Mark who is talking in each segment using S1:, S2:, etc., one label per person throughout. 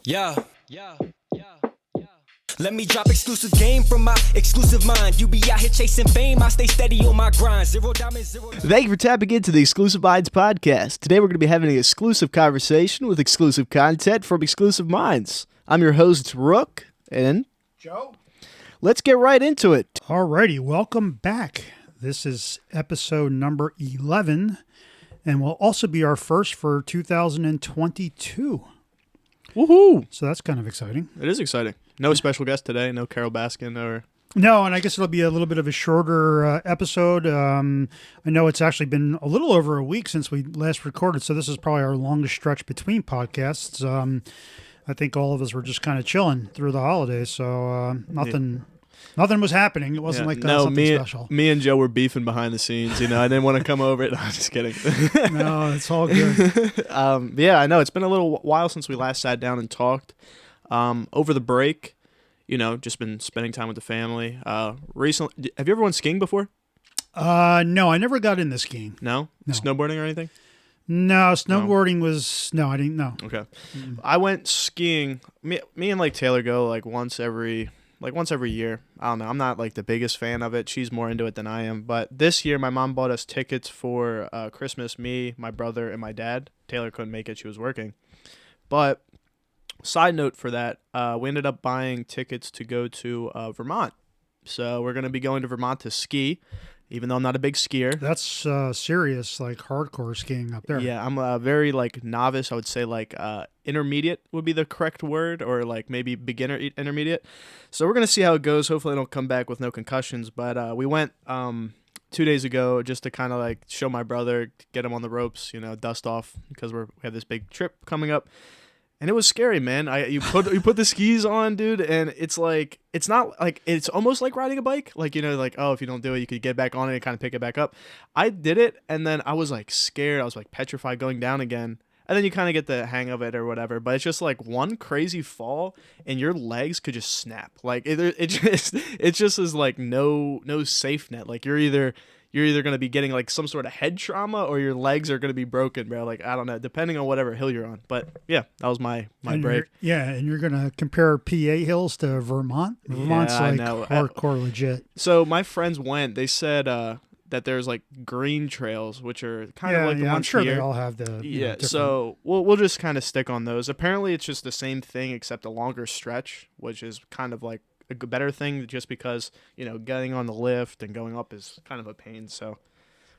S1: Yeah. Let me drop exclusive game from my exclusive mind. You be out here chasing fame, I stay steady on my grind. Zero diamonds, zero.
S2: Thank you for tapping into the Exclusive Minds podcast. Today we're going to be having an exclusive conversation with exclusive content from Exclusive Minds. I'm your host, Rook, and
S3: Joe.
S2: let's get right into it.
S3: Alrighty, welcome back. This is episode number 11, and will also be our first for 2022.
S2: Woohoo!
S3: So that's kind of exciting.
S2: It is exciting. No special guest today, no Carol Baskin or...
S3: No, and I guess it'll be a little bit of a shorter episode. I know it's actually been a little over a week since we last recorded, so this is probably our longest stretch between podcasts. I think all of us were just kind of chilling through the holidays, so nothing was happening. It wasn't something special.
S2: Me and Joe were beefing behind the scenes. I didn't want to come over. No, I'm just kidding.
S3: No, it's all good.
S2: Yeah, I know. It's been a little while since we last sat down and talked. Over the break, just been spending time with the family. Recently, have you ever went skiing before?
S3: No, I never got into skiing.
S2: No? Snowboarding or anything?
S3: No, snowboarding was... No, I didn't know.
S2: Okay. I went skiing. Me and Taylor go once every year. I don't know. I'm not the biggest fan of it. She's more into it than I am. But this year, my mom bought us tickets for Christmas. Me, my brother, and my dad. Taylor couldn't make it. She was working. But side note for that, we ended up buying tickets to go to Vermont. So we're going to be going to Vermont to ski, even though I'm not a big skier.
S3: That's serious, hardcore skiing up there.
S2: Yeah, I'm a very novice. I would say intermediate would be the correct word, or maybe beginner intermediate. So we're gonna see how it goes. Hopefully I don't come back with no concussions. But we went 2 days ago just to kind of show my brother, get him on the ropes, dust off, because we have this big trip coming up. And it was scary, man. You put the skis on, dude, and it's not it's almost like riding a bike. If you don't do it, you could get back on it and kind of pick it back up. I did it, and then I was scared. I was petrified going down again. And then you kind of get the hang of it or whatever. But it's just one crazy fall, and your legs could just snap. It just is no safe net. You're either going to be getting some sort of head trauma, or your legs are going to be broken, bro. I don't know, depending on whatever hill you're on. But yeah, that was my break.
S3: And you're going to compare PA hills to Vermont? Vermont's hardcore legit.
S2: So my friends went. They said that there's green trails, which are kind of the ones
S3: I'm sure
S2: here.
S3: They all have the
S2: different... So we'll just kind of stick on those. Apparently, it's just the same thing except a longer stretch, which is kind of a better thing, just because getting on the lift and going up is kind of a pain. So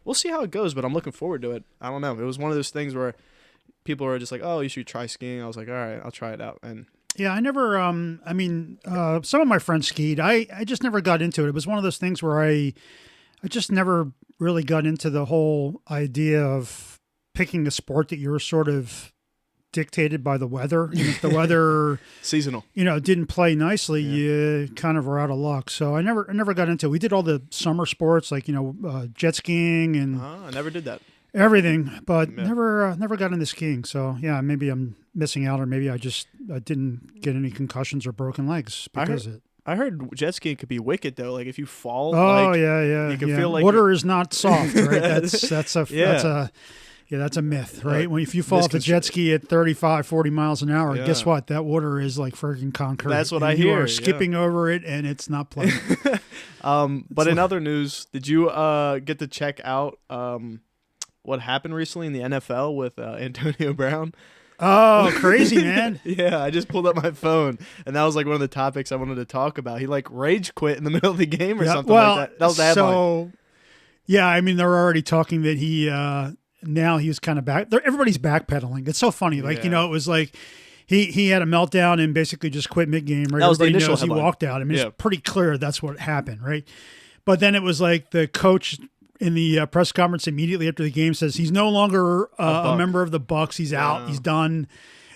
S2: we'll see how it goes, but I'm looking forward to it. I don't know, it was one of those things where people were just oh, you should try skiing. I was all right, I'll try it out. And
S3: yeah, I never some of my friends skied. I just never got into it. It was one of those things where I just never really got into the whole idea of picking a sport that you're sort of dictated by the weather. And if the weather
S2: seasonal,
S3: didn't play nicely, you kind of were out of luck. So I never got into it. We did all the summer sports, jet skiing and
S2: I never did that.
S3: Everything, but never got into skiing. So yeah, maybe I'm missing out, or maybe I didn't get any concussions or broken legs because of it.
S2: I heard jet skiing could be wicked though. If you fall,
S3: you can feel
S2: water
S3: is not soft, right? That's a myth, right? If you fall off the jet ski at 35, 40 miles an hour, guess what? That water is like freaking concrete.
S2: That's what I hear.
S3: You are skipping over it, and it's not playing.
S2: But in other news, did you get to check out what happened recently in the NFL with Antonio Brown?
S3: Oh, crazy, man.
S2: Yeah, I just pulled up my phone, and that was one of the topics I wanted to talk about. He rage quit in the middle of the game or something like that. That was the headline.
S3: So, yeah, they're already talking that he... now he was kind of back. Everybody's backpedaling. It's so funny. It was he had a meltdown and basically just quit mid-game. Right?
S2: That was the
S3: Everybody
S2: initial
S3: knows
S2: headline.
S3: He walked out. It's pretty clear that's what happened, right? But then it was the coach in the press conference immediately after the game says he's no longer a member of the Bucs. He's out. He's done.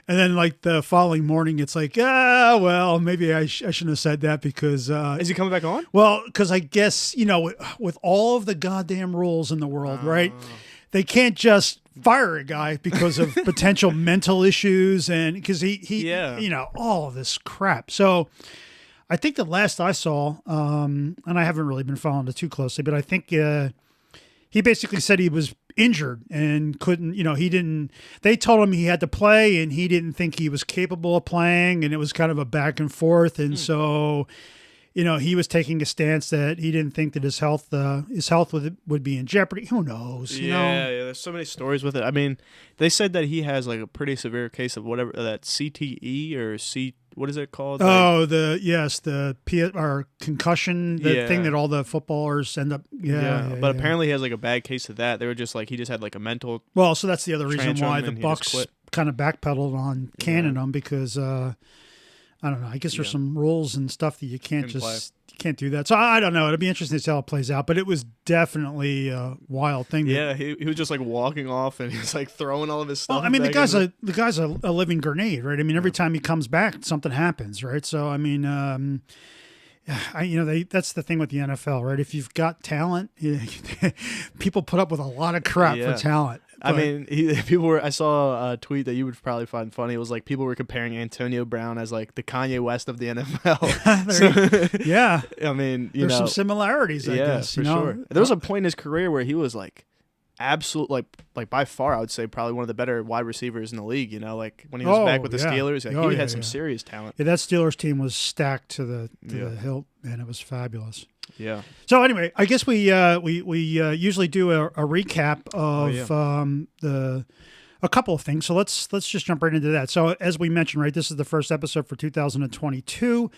S3: And then the following morning, it's well, maybe I shouldn't have said that because...
S2: Is he coming back on?
S3: Well, because I guess, with all of the goddamn rules in the world, right? They can't just fire a guy because of potential mental issues and because he all of this crap. So I think the last I saw, and I haven't really been following it too closely, but I think he basically said he was injured and couldn't, he didn't, they told him he had to play and he didn't think he was capable of playing. And it was kind of a back and forth. And so, he was taking a stance that he didn't think that his health would be in jeopardy. Who knows?
S2: Yeah, there's so many stories with it. I mean, they said that he has like a pretty severe case of whatever that CTE or what is it called?
S3: Oh, or concussion, thing that all the footballers end up.
S2: But apparently he has like a bad case of that. They were just like he just had like a mental.
S3: Well, so that's the other reason why the Bucks kind of backpedaled on canning him because. I don't know. I guess there's some rules and stuff that you can't do that. So I don't know. It'll be interesting to see how it plays out. But it was definitely a wild thing.
S2: He was just like walking off and he's like throwing all of his stuff.
S3: Well, I mean, the guy's a living grenade, right? I mean, every time he comes back, something happens, right? So I mean, that's the thing with the NFL, right? If you've got talent, people put up with a lot of crap for talent.
S2: I mean, I saw a tweet that you would probably find funny. It was like people were comparing Antonio Brown as like the Kanye West of the NFL.
S3: Yeah.
S2: I mean,
S3: there's some similarities, I guess.
S2: For sure. There was a point in his career where he was like absolute, like by far, I would say probably one of the better wide receivers in the league. Like when he was back with the Steelers, he had some serious talent.
S3: Yeah, that Steelers team was stacked to the hilt, and it was fabulous.
S2: Yeah.
S3: So anyway, I guess we usually do a recap of a couple of things. So let's just jump right into that. So as we mentioned, right, this is the first episode for 2022,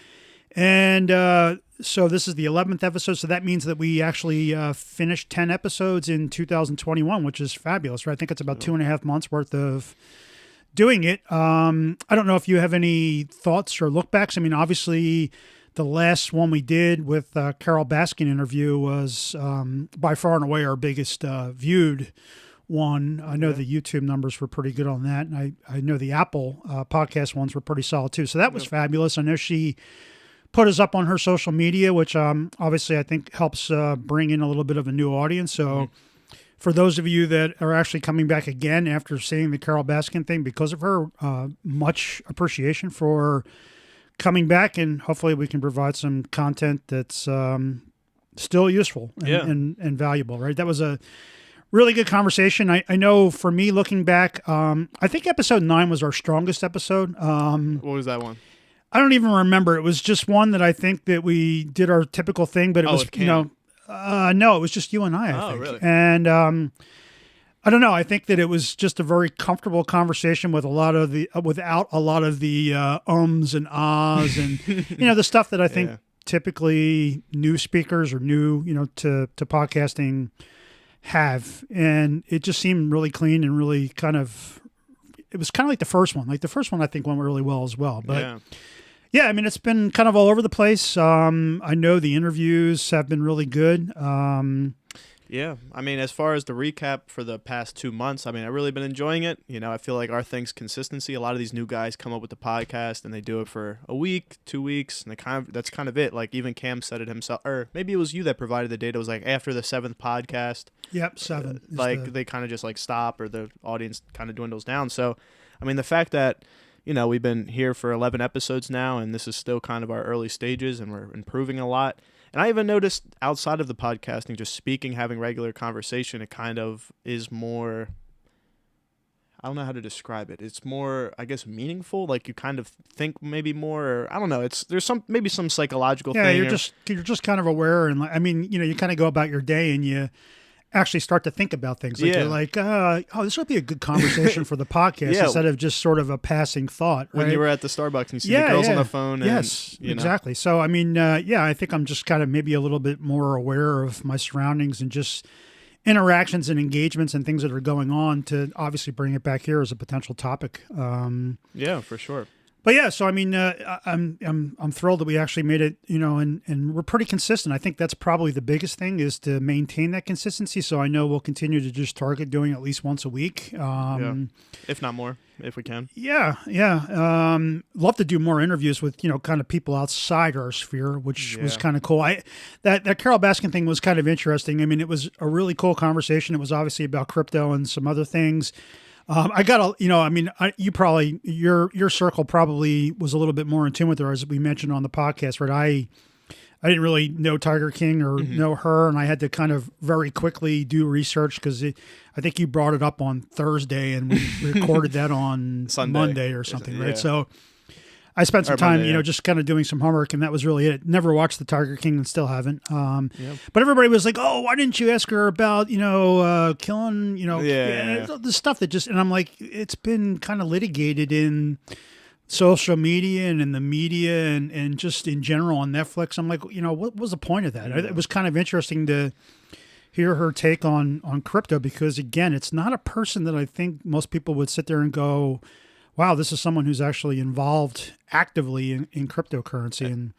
S3: and so this is the 11th episode. So that means that we actually finished 10 episodes in 2021, which is fabulous, right? I think it's about 2.5 months worth of doing it. I don't know if you have any thoughts or look backs. I mean, obviously. The last one we did with Carol Baskin interview was by far and away our biggest viewed one. I know the YouTube numbers were pretty good on that, and I know the Apple podcast ones were pretty solid too. So that was fabulous. I know she put us up on her social media, which obviously I think helps bring in a little bit of a new audience. So for those of you that are actually coming back again after seeing the Carol Baskin thing because of her, much appreciation for coming back, and hopefully we can provide some content that's still useful and valuable, right? That was a really good conversation. I know for me looking back, I think episode 9 was our strongest episode.
S2: What was that one?
S3: I don't even remember. It was just one that I think that we did our typical thing, but it was, no, it was just you and I think.
S2: Really?
S3: And I don't know. I think that it was just a very comfortable conversation with without a lot of the ums and ahs and the stuff that I think typically new speakers or new to podcasting have, and it just seemed really clean and really it was kind of like the first one. Like the first one, I think went really well as well. But yeah, I mean, it's been kind of all over the place. I know the interviews have been really good.
S2: Yeah, I mean, as far as the recap for the past 2 months, I mean, I've really been enjoying it. I feel like our thing's consistency. A lot of these new guys come up with the podcast and they do it for a week, 2 weeks, and that's kind of it. Like even Cam said it himself, or maybe it was you that provided the data. It was like after the 7th podcast.
S3: Yep, 7.
S2: They kind of just like stop, or the audience kind of dwindles down. So, I mean, the fact that we've been here for 11 episodes now, and this is still kind of our early stages, and we're improving a lot. And I even noticed outside of the podcasting, just speaking, having regular conversation, it kind of is more, I don't know how to describe it. It's more, I guess, meaningful. Like you kind of think maybe more, or I don't know. There's maybe some psychological thing.
S3: Yeah, you're just kind of aware, and I mean, you kind of go about your day and you actually start to think about things. Like you're like, this would be a good conversation for the podcast instead of just sort of a passing thought. Right?
S2: When you were at the Starbucks and you see the girls on the phone. And,
S3: exactly. So, I mean, I think I'm just kind of maybe a little bit more aware of my surroundings and just interactions and engagements and things that are going on to obviously bring it back here as a potential topic.
S2: Yeah, for sure.
S3: But yeah, so I mean, I'm thrilled that we actually made it, and we're pretty consistent. I think that's probably the biggest thing is to maintain that consistency. So I know we'll continue to just target doing at least once a week,
S2: if not more, if we can.
S3: Yeah. Love to do more interviews with kind of people outside our sphere, which was kind of cool. That Carol Baskin thing was kind of interesting. I mean, it was a really cool conversation. It was obviously about crypto and some other things. I got your circle probably was a little bit more in tune with her, as we mentioned on the podcast, right? I didn't really know Tiger King or know her, and I had to kind of very quickly do research because I think you brought it up on Thursday, and we recorded that on Monday or something, right? So I spent some time, just kind of doing some homework, and that was really it. Never watched the Tiger King and still haven't. But everybody was like, "Oh, why didn't you ask her about, killing, the stuff that just?" And I'm like, it's been kind of litigated in social media and in the media and just in general on Netflix. I'm like, what was the point of that? It was kind of interesting to hear her take on crypto because, again, it's not a person that I think most people would sit there and go, wow, this is someone who's actually involved actively in cryptocurrency. And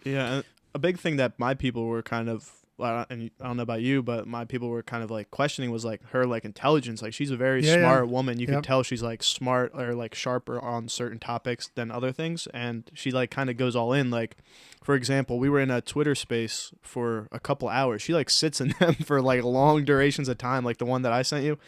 S2: a big thing that my people were kind of, and I don't know about you, but my people were kind of like questioning was like her like intelligence. Like she's a very smart woman. You could tell she's like smart or like sharper on certain topics than other things. And she like kind of goes all in. Like, for example, we were in a Twitter space for a couple hours. She like sits in them for like long durations of time, like the one that I sent you.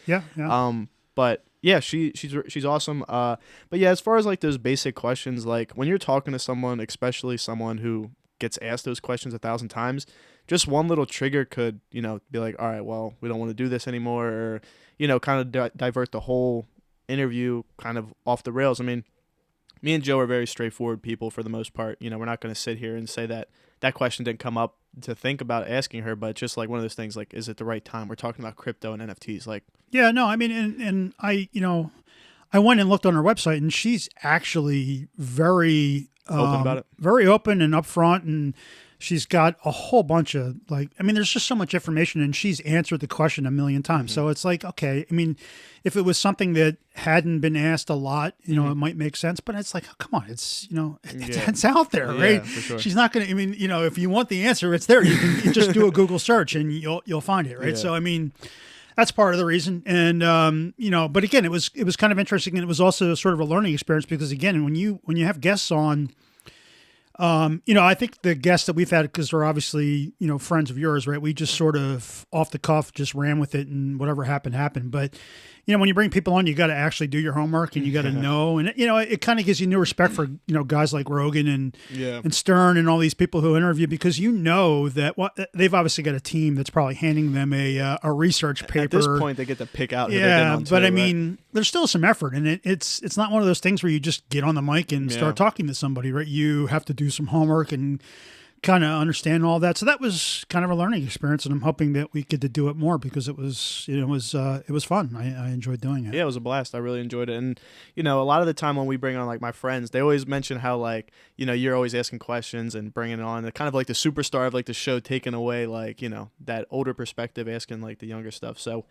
S2: But yeah, she's awesome. But yeah, as far as like those basic questions, like when you're talking to someone, especially someone who gets asked those questions 1,000 times, just one little trigger could, be like, all right, well, we don't want to do this anymore, or, kind of divert the whole interview kind of off the rails. I mean, me and Joe are very straightforward people for the most part. We're not going to sit here and say that question didn't come up to think about asking her, but just like one of those things, like, is it the right time? We're talking about crypto and NFTs. Like,
S3: yeah, no, I mean, and I, I went and looked on her website, and she's actually very
S2: open about it,
S3: very open and upfront, and she's got a whole bunch of there's just so much information, and she's answered the question 1,000,000 times. So it's like, okay, I mean, if it was something that hadn't been asked a lot, it might make sense, but it's like, oh, come on, it's, it's out there, right?
S2: Yeah, for sure.
S3: She's not going to, I mean, if you want the answer, it's there. You just do a Google search and you'll find it, right? Yeah. So, I mean, that's part of the reason. And, but again, it was kind of interesting, and it was also sort of a learning experience because, again, when you have guests on, I think the guests that we've had, because they're obviously, friends of yours, right? We just sort of off the cuff just ran with it, and whatever happened. But, when you bring people on, you got to actually do your homework, and you got to know. And, it kind of gives you new respect for, guys like Rogan and Stern and all these people who interview, because that they've obviously got a team that's probably handing them a research paper.
S2: At this point, they get to pick out who
S3: yeah,
S2: they've been on
S3: but
S2: too,
S3: I mean, there's still some effort, and it's not one of those things where you just get on the mic and start talking to somebody, right? You have to do some homework and kind of understand all that. So that was kind of a learning experience, and I'm hoping that we get to do it more because it was fun. I enjoyed doing it.
S2: Yeah, it was a blast. I really enjoyed it. And, a lot of the time when we bring on like my friends, they always mention how like, you're always asking questions and bringing it on. Kind of like the superstar of like the show, taking away like, that older perspective, asking like the younger stuff. So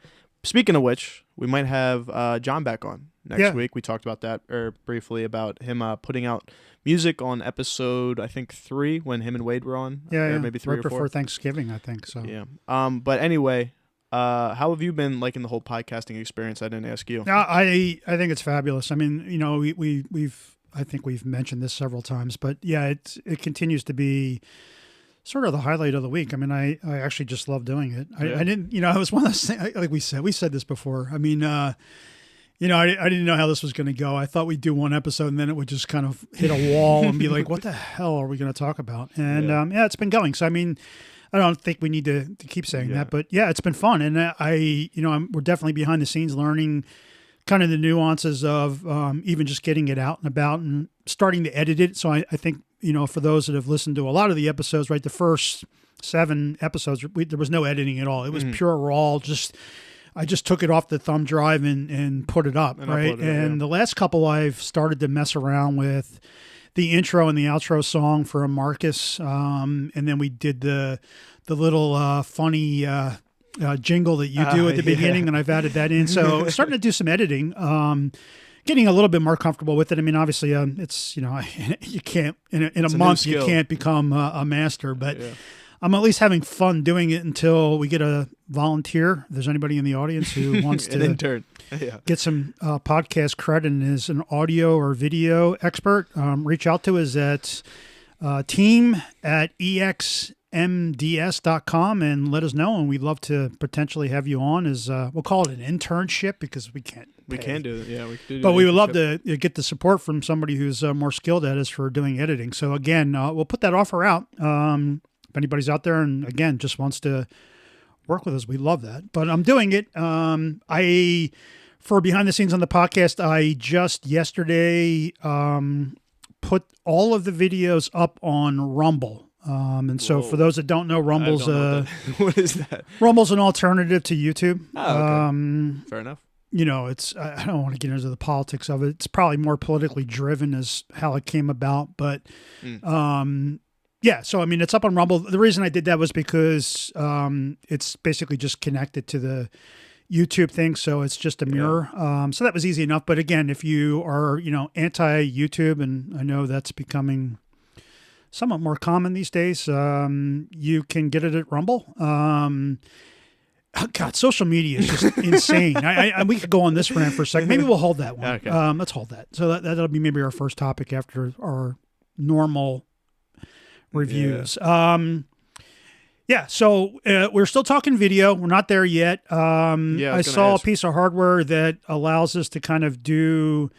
S2: speaking of which, we might have John back on next week. We talked about that briefly about him putting out music on episode, I think 3, when him and Wade were on.
S3: Yeah,
S2: maybe 3 or 4.
S3: Before Thanksgiving, I think so.
S2: Yeah. But anyway, how have you been liking the whole podcasting experience? I didn't ask you.
S3: I think it's fabulous. I mean, I think we've mentioned this several times, but yeah, it continues to be sort of the highlight of the week. I mean, I actually just love doing it. I didn't, it was one of those things, like we said this before. I mean, I didn't know how this was going to go. I thought we'd do one episode and then it would just kind of hit a wall and be like, what the hell are we going to talk about? And it's been going. So, I mean, I don't think we need to keep saying that, but yeah, it's been fun. And we're definitely behind the scenes learning kind of the nuances of even just getting it out and about and starting to edit it. So I think, for those that have listened to a lot of the episodes, right, the first 7 episodes, there was no editing at all. It was pure raw, I just took it off the thumb drive and put it up, right? And the last couple, I've started to mess around with the intro and the outro song for Marcus, and then we did the little funny jingle that you do at the beginning, and I've added that in. So starting to do some editing, getting a little bit more comfortable with it. I mean, obviously, it's you can't in a month you can't become a master, but. Yeah. I'm at least having fun doing it until we get a volunteer. If there's anody in the audience who wants to
S2: intern.
S3: Get some podcast credit and is an audio or video expert, reach out to us at team@exmds.com and let us know. And we'd love to potentially have you on as we'll call it an internship because we can't.
S2: We can do it. Yeah, we can do.
S3: But we would love to get the support from somebody who's more skilled at us for doing editing. So again, we'll put that offer out. if anybody's out there and again just wants to work with us, we love that. But I'm doing it. For behind the scenes on the podcast, I just yesterday put all of the videos up on Rumble. And so for those that don't know, Rumble's
S2: what is that?
S3: Rumble's an alternative to YouTube.
S2: Oh, okay. Fair enough.
S3: You know, it's I don't want to get into the politics of it. It's probably more politically driven as how it came about, but yeah. So I mean, it's up on Rumble. The reason I did that was because it's basically just connected to the YouTube thing, so it's just a mirror. So that was easy enough. But again, if you are anti-YouTube, and I know that's becoming somewhat more common these days, you can get it at Rumble. Oh God, social media is just insane. We could go on this rant for a second. Maybe we'll hold that one.
S2: Okay.
S3: Let's hold that. So that'll be maybe our first topic after our normal reviews. Yeah. So we're still talking video. We're not there yet. I saw a piece of hardware that allows us to kind of do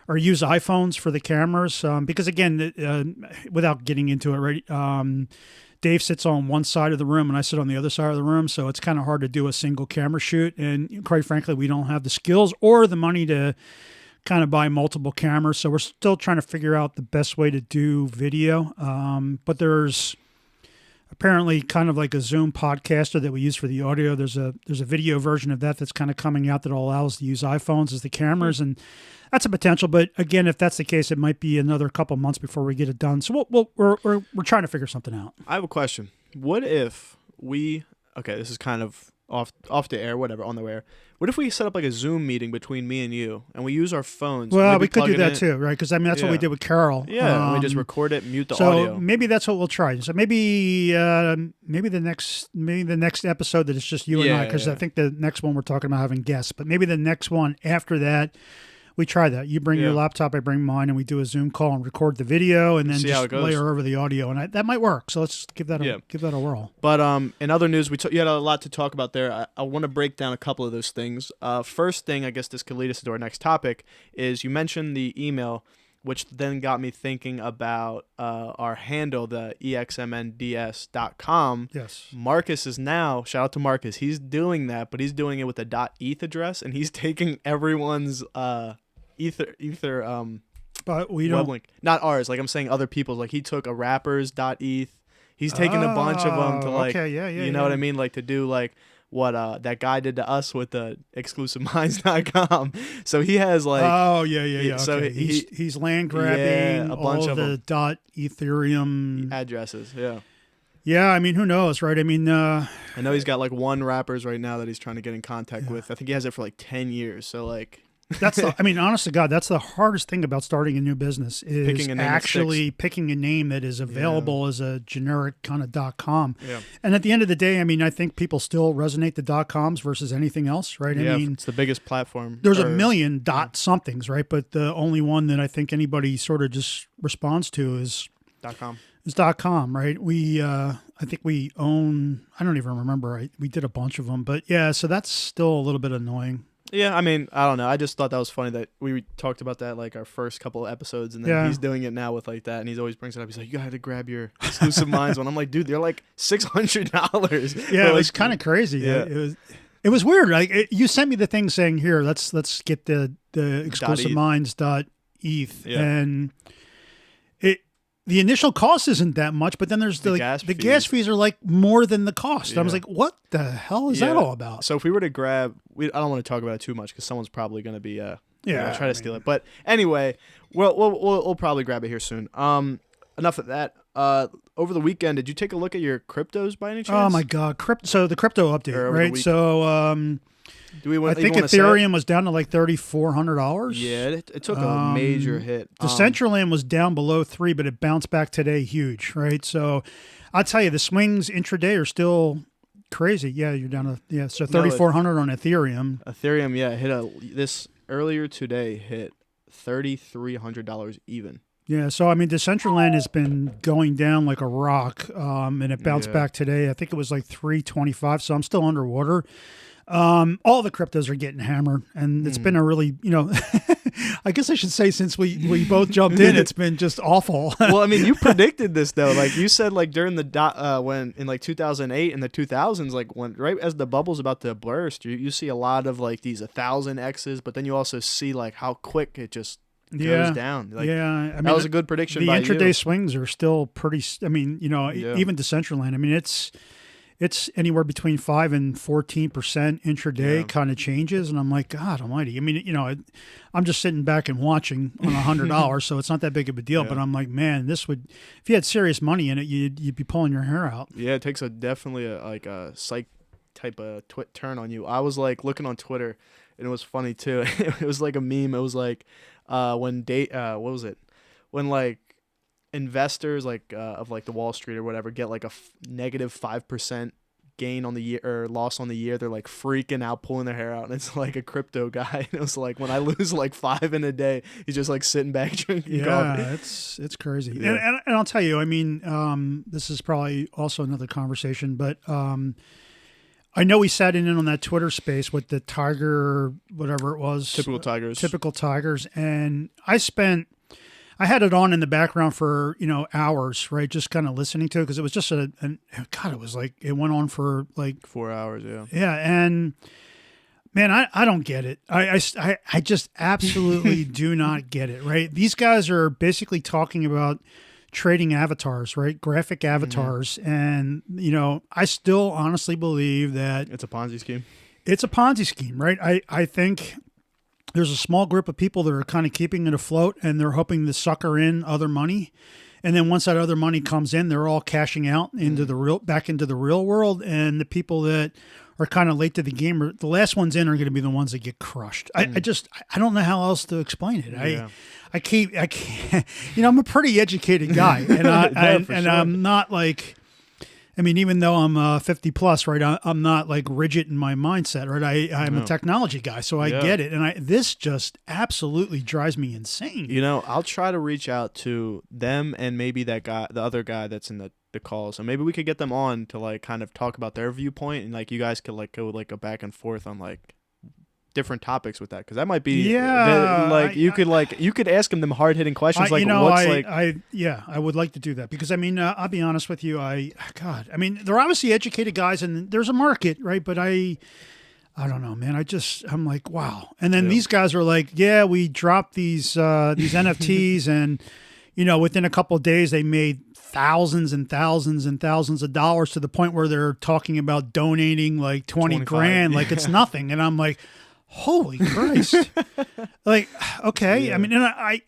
S3: or use iPhones for the cameras. Because again, without getting into it, right? Dave sits on one side of the room and I sit on the other side of the room. So it's kind of hard to do a single camera shoot. And quite frankly, we don't have the skills or the money to kind of buy multiple cameras. So we're still trying to figure out the best way to do video. But there's apparently kind of like a Zoom podcaster that we use for the audio. There's a video version of that that's kind of coming out that allows us to use iPhones as the cameras. And that's a potential, but again, if that's the case, it might be another couple months before we get it done. So we're trying to figure something out.
S2: I have a question. What if this is kind of off the air, whatever, on the air. What if we set up like a Zoom meeting between me and you, and we use our phones?
S3: Well, we could do that too, right? Because I mean, that's what we did with Carol.
S2: Yeah, we just record it, mute the audio.
S3: So maybe that's what we'll try. So maybe the next episode that it's just you and I, because I think the next one we're talking about having guests. But maybe the next one after that, we try that. You bring your laptop, I bring mine, and we do a Zoom call and record the video, and then just layer over the audio, and that might work. So let's give that a whirl. But
S2: in other news, you had a lot to talk about there. I want to break down a couple of those things. First thing, I guess this could lead us to our next topic, is you mentioned the email, which then got me thinking about our handle, the exmnds.com.
S3: Yes.
S2: Marcus is now, shout out to Marcus, he's doing that, but he's doing it with the .eth address, and he's taking everyone's Ether
S3: but we
S2: web
S3: don't
S2: link. Not ours, like I'm saying other people's. Like he took a rapper's .eth. He's taking a bunch of them to like, you know what I mean? Like to do like what that guy did to us with the ExclusiveMinds.com. So he has like
S3: So he's land grabbing
S2: a bunch
S3: of the Ethereum
S2: addresses.
S3: Yeah, I mean, who knows, right? I mean,
S2: I know he's got like one rappers right now that he's trying to get in contact with. I think he has it for like 10 years. So like
S3: I mean, honest to God, that's the hardest thing about starting a new business is picking a name that is available as a generic kind of .com.
S2: Yeah.
S3: And at the end of the day, I mean, I think people still resonate the .coms versus anything else, right?
S2: Yeah,
S3: I mean,
S2: it's the biggest platform.
S3: There's a million somethings, right? But the only one that I think anybody sort of just responds to is
S2: .com.
S3: It's .com, right? I think we own, I don't even remember. We did a bunch of them, but yeah, so that's still a little bit annoying.
S2: Yeah, I mean, I don't know. I just thought that was funny that we talked about that like our first couple of episodes, and then he's doing it now with like that, and he's always brings it up. He's like, "You got to grab your Exclusive Minds one." I'm like, "Dude, they're like $600."
S3: Yeah, it was kind of crazy. Yeah, it was weird. Like you sent me the thing saying, "Here, let's get the ExclusiveMinds.eth," and the initial cost isn't that much, but then there's the gas fees are like more than the cost. Yeah. I was like, what the hell is that all about?
S2: So if we were to grab, I don't want to talk about it too much because someone's probably going to be try to steal it. But anyway, we'll probably grab it here soon. Enough of that. Over the weekend, did you take a look at your cryptos by any chance?
S3: Oh my God, so the crypto update, right? So I think Ethereum was down to like $3,400.
S2: Yeah, it took a major hit.
S3: Decentraland was down below 3, but it bounced back today huge, right? So I'll tell you, the swings intraday are still crazy. Yeah, you're down to so 3,400 on Ethereum.
S2: Ethereum, hit this earlier today, hit $3,300 even. Yeah,
S3: so I mean, Decentraland has been going down like a rock, and it bounced back today. I think it was like 325, so I'm still underwater. All the cryptos are getting hammered, and it's been a really, I guess I should say since we both jumped in, it's been just awful.
S2: Well, I mean, you predicted this though. Like you said, like during the when in like 2008 and the 2000s, like when right as the bubble's about to burst, you see a lot of like these 1,000 X's, but then you also see like how quick it just goes down. Like, I mean, that was a good prediction.
S3: The
S2: by
S3: intraday
S2: you.
S3: swings are still pretty. I mean, even Decentraland. I mean, it's anywhere between 5 and 14% intraday kind of changes, and I'm like, God Almighty. I mean, I'm just sitting back and watching on $100, so it's not that big of a deal. But I'm like, man, this would, if you had serious money in it, you'd be pulling your hair out.
S2: Yeah, it takes definitely a psych type of turn on you. I was like looking on Twitter, and it was funny too. It was like a meme. It was like what was it? When like investors like of like the Wall Street or whatever get like a negative 5% gain on the year or loss on the year, they're like freaking out, pulling their hair out, and it's like a crypto guy. And it was like when I lose like 5 in a day, he's just like sitting back drinking coffee.
S3: It's crazy. And I'll tell you, I mean, this is probably also another conversation, but I know we sat in on that Twitter space with the Tiger, whatever it was,
S2: Typical Tigers,
S3: and I had it on in the background for, hours, right? Just kind of listening to it because it was just God, it was like, it went on for like
S2: 4 hours. Yeah.
S3: Yeah. And man, I don't get it. I just absolutely do not get it, right? These guys are basically talking about trading avatars, right? Graphic avatars. And, I still honestly believe that
S2: It's a Ponzi scheme.
S3: It's a Ponzi scheme, right? I think there's a small group of people that are kind of keeping it afloat, and they're hoping to sucker in other money. And then once that other money comes in, they're all cashing out into back into the real world. And the people that are kind of late to the game, the last ones in are going to be the ones that get crushed. I don't know how else to explain it. I can't, I'm a pretty educated guy, and I'm not like, I mean, even though I'm 50 plus, right? I'm not like rigid in my mindset, right? I'm a technology guy, so I get it. And this just absolutely drives me insane.
S2: I'll try to reach out to them and maybe that guy, the other guy that's in the call. So maybe we could get them on to like kind of talk about their viewpoint, and like you guys could like go like a back and forth on like different topics with that, because that might be you could ask them hard hitting questions
S3: I would like to do that, because I mean I'll be honest with you, I mean they're obviously educated guys and there's a market, right? But I don't know, man. I'm like, wow. And then these guys are like, yeah, we dropped these NFTs and within a couple of days they made thousands and thousands and thousands of dollars, to the point where they're talking about donating like 20 grand like it's nothing. And I'm like, holy Christ. Like, okay. I mean, and I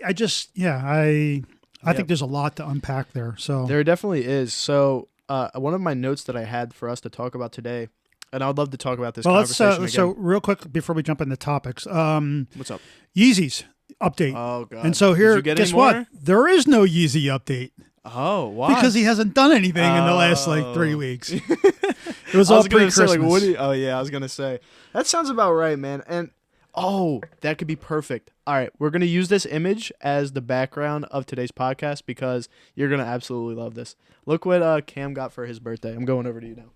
S3: think there's a lot to unpack there. So
S2: there definitely is. So one of my notes that I had for us to talk about today, and I would love to talk about this conversation again.
S3: So real quick before we jump into topics,
S2: what's up?
S3: Yeezy's update.
S2: Oh God.
S3: And so here, guess what? There is no Yeezy update.
S2: Oh, why?
S3: Because he hasn't done anything in the last like 3 weeks. It was all pre-Christmas.
S2: I was gonna say that sounds about right, man. And that could be perfect. All right, we're gonna use this image as the background of today's podcast, because you're gonna absolutely love this. Look what Cam got for his birthday. I'm going over to you now.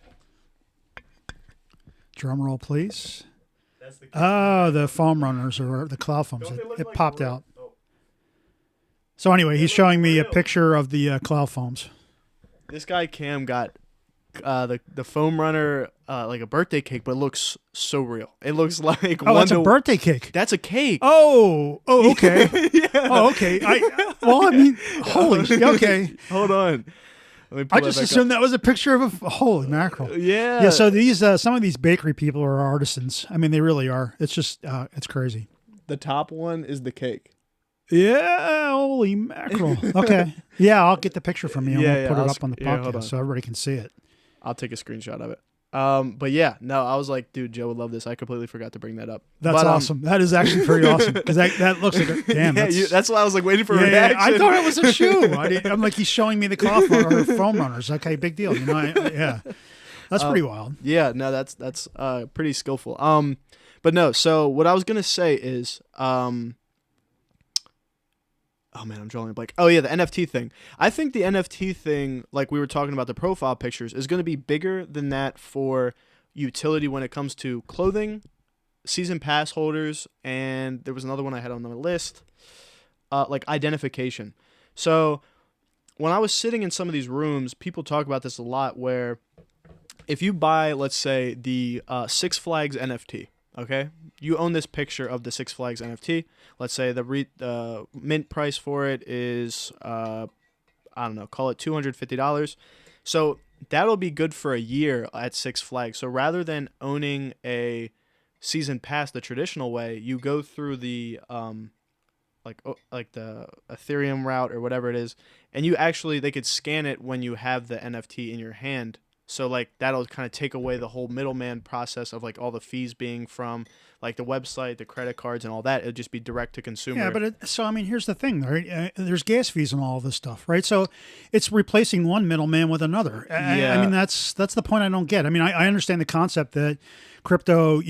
S3: Drum roll, please. The foam runners, or the cloud foams. It popped out. So anyway, he's showing me a picture of the cloud foams.
S2: This guy Cam got the foam runner like a birthday cake, but it looks so real. It looks like
S3: that's a birthday cake.
S2: That's a cake.
S3: Oh, okay. Oh, okay. Holy shit. Okay.
S2: Hold on.
S3: I just assumed that was a picture of a holy mackerel.
S2: Yeah.
S3: Yeah. So these some of these bakery people are artisans. I mean, they really are. It's just it's crazy.
S2: The top one is the cake.
S3: Yeah, holy mackerel. Okay. Yeah, I'll get the picture from you. We'll put it up on the podcast so everybody can see it.
S2: I'll take a screenshot of it. But yeah, no, I was like, dude, Joe would love this. I completely forgot to bring that up.
S3: That's awesome. That is actually pretty awesome, because that looks like damn.
S2: That's why I was like waiting for a reaction.
S3: I thought it was a shoe. I'm like, he's showing me the cloth or foam runners. Okay, big deal. That's pretty wild.
S2: Yeah, no, that's pretty skillful. But no. So what I was gonna say is, oh man, I'm drawing a blank. Oh yeah, the NFT thing. I think the NFT thing, like we were talking about the profile pictures, is going to be bigger than that for utility when it comes to clothing, season pass holders, and there was another one I had on the list, like identification. So when I was sitting in some of these rooms, people talk about this a lot, where if you buy, let's say, the Six Flags NFT, okay, you own this picture of the Six Flags NFT. Let's say the mint price for it is, I don't know, call it $250. So that'll be good for a year at Six Flags. So rather than owning a season pass the traditional way, you go through the like the Ethereum route or whatever it is, and they could scan it when you have the NFT in your hand. So like that'll kind of take away the whole middleman process of like all the fees being from like the website, the credit cards, and all that. It'll just be direct to consumer.
S3: Yeah, but so I mean, here's the thing, right? There's gas fees and all of this stuff, right? So it's replacing one middleman with another. I mean, that's the point I don't get. I mean, I understand the concept that crypto,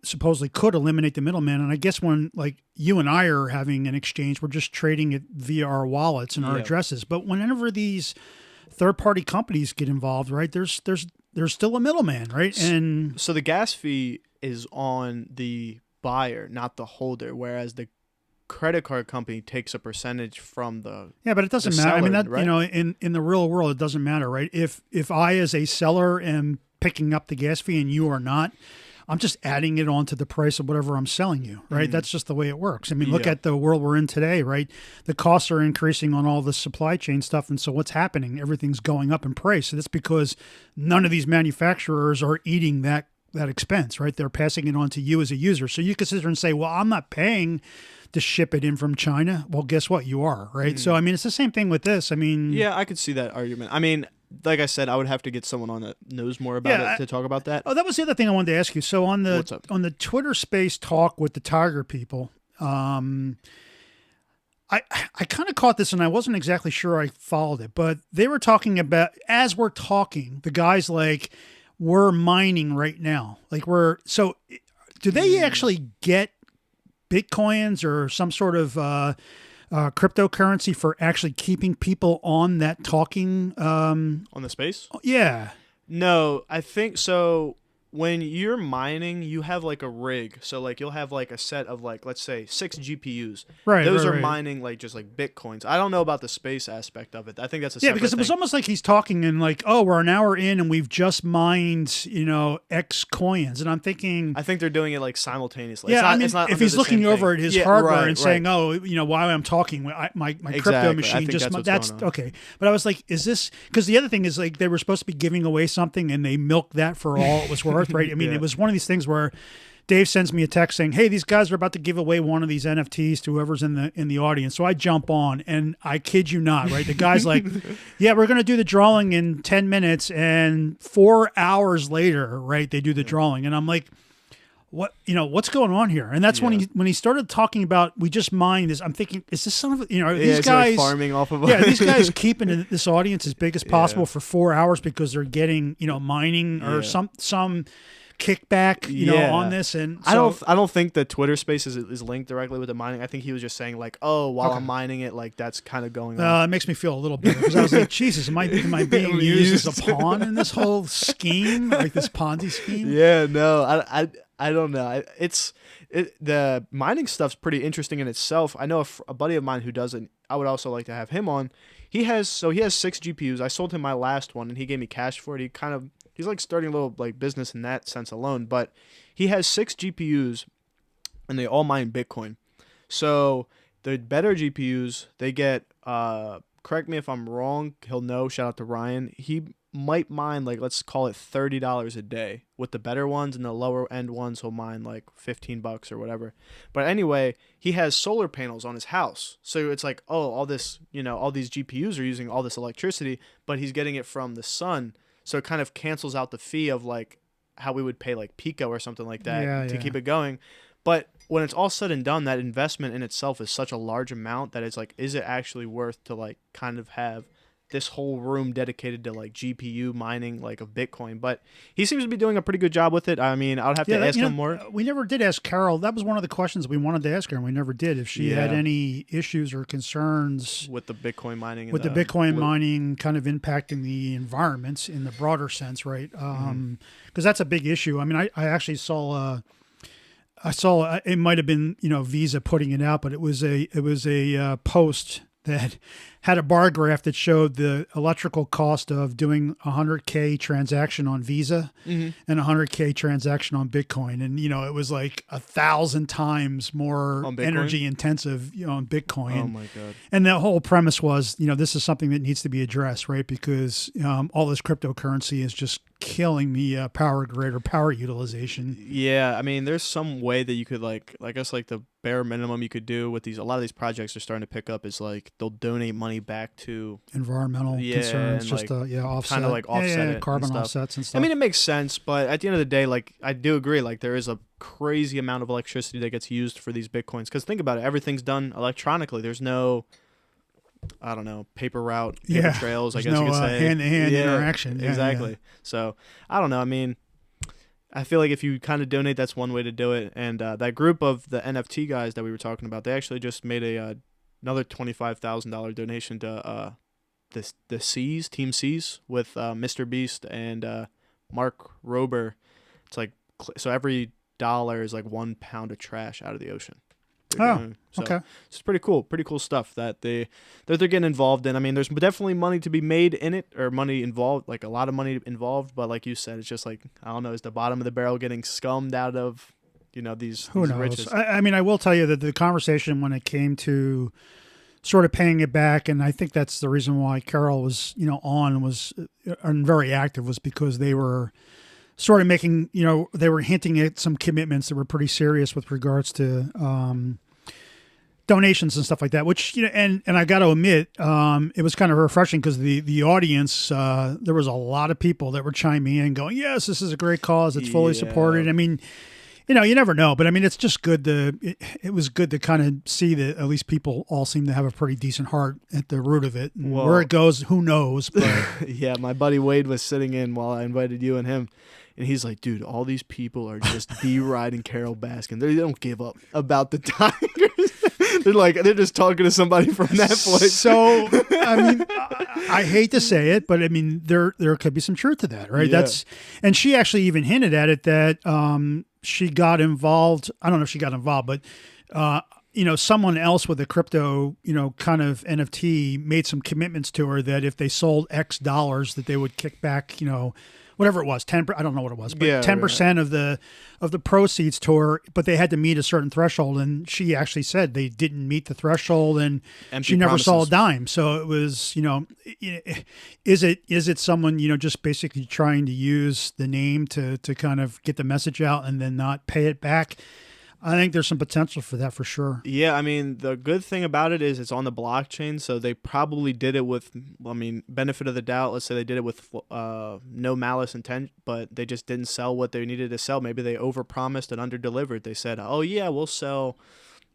S3: supposedly could eliminate the middleman, and I guess when like you and I are having an exchange, we're just trading it via our wallets and our addresses. But whenever these third-party companies get involved, right? There's still a middleman, right? And
S2: so the gas fee is on the buyer, not the holder, whereas the credit card company takes a percentage from the
S3: but it doesn't matter.
S2: Seller,
S3: I mean, that
S2: right?
S3: In the real world, it doesn't matter, right? If I as a seller am picking up the gas fee and you are not, I'm just adding it onto the price of whatever I'm selling you, right? That's just the way it works. I mean, look at the world we're in today, right? The costs are increasing on all the supply chain stuff. And so what's happening? Everything's going up in price. And that's because none of these manufacturers are eating that expense, right? They're passing it on to you as a user. So you can sit there and say, well, I'm not paying to ship it in from China. Well, guess what? You are, right? So, I mean, it's the same thing with this. I mean...
S2: Yeah, I could see that argument. I mean... Like I said, I would have to get someone on that knows more about it to talk about that.
S3: Oh, that was the other thing I wanted to ask you. So on the Twitter Space talk with the Tiger people, I kind of caught this and I wasn't exactly sure I followed it, but they were talking about, as we're talking, the guys like, we're mining right now. Like so do they actually get Bitcoins or some sort of cryptocurrency for actually keeping people on that talking
S2: on the space?
S3: Yeah.
S2: No, I think so. When you're mining, you have like a rig. So like you'll have like a set of like, let's say 6 GPUs.
S3: Right.
S2: Those are
S3: right.
S2: mining like just like Bitcoins. I don't know about the space aspect of it. I think that's a
S3: yeah,
S2: separate
S3: because it was
S2: thing.
S3: almost like he's talking and like, oh, we're an hour in and we've just mined, X coins. And I'm thinking,
S2: I think they're doing it like simultaneously.
S3: Yeah,
S2: It's not
S3: if
S2: under
S3: he's
S2: the
S3: looking
S2: same
S3: over
S2: thing.
S3: at his hardware
S2: right,
S3: and saying, oh, while I'm talking, my crypto
S2: Exactly.
S3: machine
S2: I think
S3: just
S2: that's going on.
S3: okay. But I was like, is this because the other thing is like they were supposed to be giving away something and they milked that for all it was worth, right? I mean, it was one of these things where Dave sends me a text saying, hey, these guys are about to give away one of these NFTs to whoever's in the audience. So I jump on and I kid you not, right? The guy's like, yeah, we're going to do the drawing in 10 minutes. And 4 hours later, right, they do the drawing. And I'm like, what's going on here? And that's when he started talking about, we just mined this. I'm thinking, is this son of these guys
S2: like farming off of
S3: these guys keeping this audience as big as possible for 4 hours because they're getting, mining or some kickback, on this. And so,
S2: I don't think the Twitter space is linked directly with the mining. I think he was just saying like, oh, while I'm mining it, like that's kind of going on.
S3: It makes me feel a little better because I was like, Jesus, am I being used as a pawn in this whole scheme, like this Ponzi scheme?
S2: Yeah, no, I don't know. The mining stuff's pretty interesting in itself. I know a buddy of mine who does it. I would also like to have him on. He has 6 GPUs. I sold him my last one and he gave me cash for it. He's like starting a little like business in that sense alone, but he has 6 GPUs and they all mine Bitcoin. So the better GPUs, they get, correct me if I'm wrong, he'll know, shout out to Ryan. He might mine like, let's call it $30 a day with the better ones, and the lower end ones he'll mine like $15 or whatever. But anyway, he has solar panels on his house. So it's like, oh, all this, all these GPUs are using all this electricity, but he's getting it from the sun. So it kind of cancels out the fee of like how we would pay like Pico or something like that to keep it going. But when it's all said and done, that investment in itself is such a large amount that it's like, is it actually worth to like kind of have this whole room dedicated to like GPU mining like of Bitcoin? But he seems to be doing a pretty good job with it. I mean, I'll have to ask him more.
S3: We never did ask Carol. That was one of the questions we wanted to ask her, and we never did. If she had any issues or concerns
S2: with the Bitcoin mining,
S3: with the Bitcoin mining kind of impacting the environments in the broader sense, right? Because that's a big issue. I mean, I actually saw I saw it might have been Visa putting it out, but it was a post that had a bar graph that showed the electrical cost of doing a 100K transaction on Visa and a 100K transaction on Bitcoin. And, it was like 1,000 times more energy intensive, on Bitcoin.
S2: Oh my God.
S3: And the whole premise was, this is something that needs to be addressed, right? Because all this cryptocurrency is just killing the power grid or power utilization.
S2: Yeah. I mean, there's some way that you could I guess like the bare minimum you could do with a lot of these projects are starting to pick up is like they'll donate money back to
S3: environmental concerns, just offset,
S2: kind of like offset it,
S3: carbon offsets and stuff.
S2: I mean, it makes sense, but at the end of the day, like I do agree, like there is a crazy amount of electricity that gets used for these Bitcoins. Because think about it, everything's done electronically. There's no, I don't know, paper route, paper trails. I guess you could say
S3: hand-to-hand interaction.
S2: Exactly. So I don't know. I mean, I feel like if you kind of donate, that's one way to do it. And that group of the NFT guys that we were talking about, they actually just made another $25,000 donation to the C's, Team C's, with Mr. Beast and Mark Rober. It's like, so every dollar is like 1 pound of trash out of the ocean.
S3: Okay.
S2: It's pretty cool stuff that they're getting involved in. I mean, there's definitely money to be made in it, or money involved, like a lot of money involved. But like you said, it's just like, I don't know, is the bottom of the barrel getting scummed out of, these riches?
S3: I mean, I will tell you that the conversation when it came to sort of paying it back, and I think that's the reason why Carol was, was very active, was because they were sort of making, they were hinting at some commitments that were pretty serious with regards to donations and stuff like that, which, and I got to admit, it was kind of refreshing because the audience, there was a lot of people that were chiming in going, yes, this is a great cause. It's fully supported. I mean, you never know, but I mean, it's just good it was good to kind of see that at least people all seem to have a pretty decent heart at the root of it. And where it goes, who knows? But
S2: yeah, my buddy Wade was sitting in while I invited you and him. And he's like, dude, all these people are just deriding Carol Baskin. They don't give up about the Tigers. They're just talking to somebody from Netflix.
S3: So, I mean, I hate to say it, but I mean, there could be some truth to that, right?
S2: Yeah.
S3: And she actually even hinted at it that she got involved. I don't know if she got involved, but someone else with a crypto, kind of NFT made some commitments to her that if they sold X dollars, that they would kick back, whatever it was, 10. I don't know what it was, but 10% of the proceeds to her. But they had to meet a certain threshold, and she actually said they didn't meet the threshold, and she never saw a dime. So it was, is it someone just basically trying to use the name to kind of get the message out and then not pay it back? I think there's some potential for that for sure.
S2: Yeah, I mean, the good thing about it is it's on the blockchain, so they probably did it with, benefit of the doubt. Let's say they did it with no malice intent, but they just didn't sell what they needed to sell. Maybe they overpromised and underdelivered. They said, "Oh yeah, we'll sell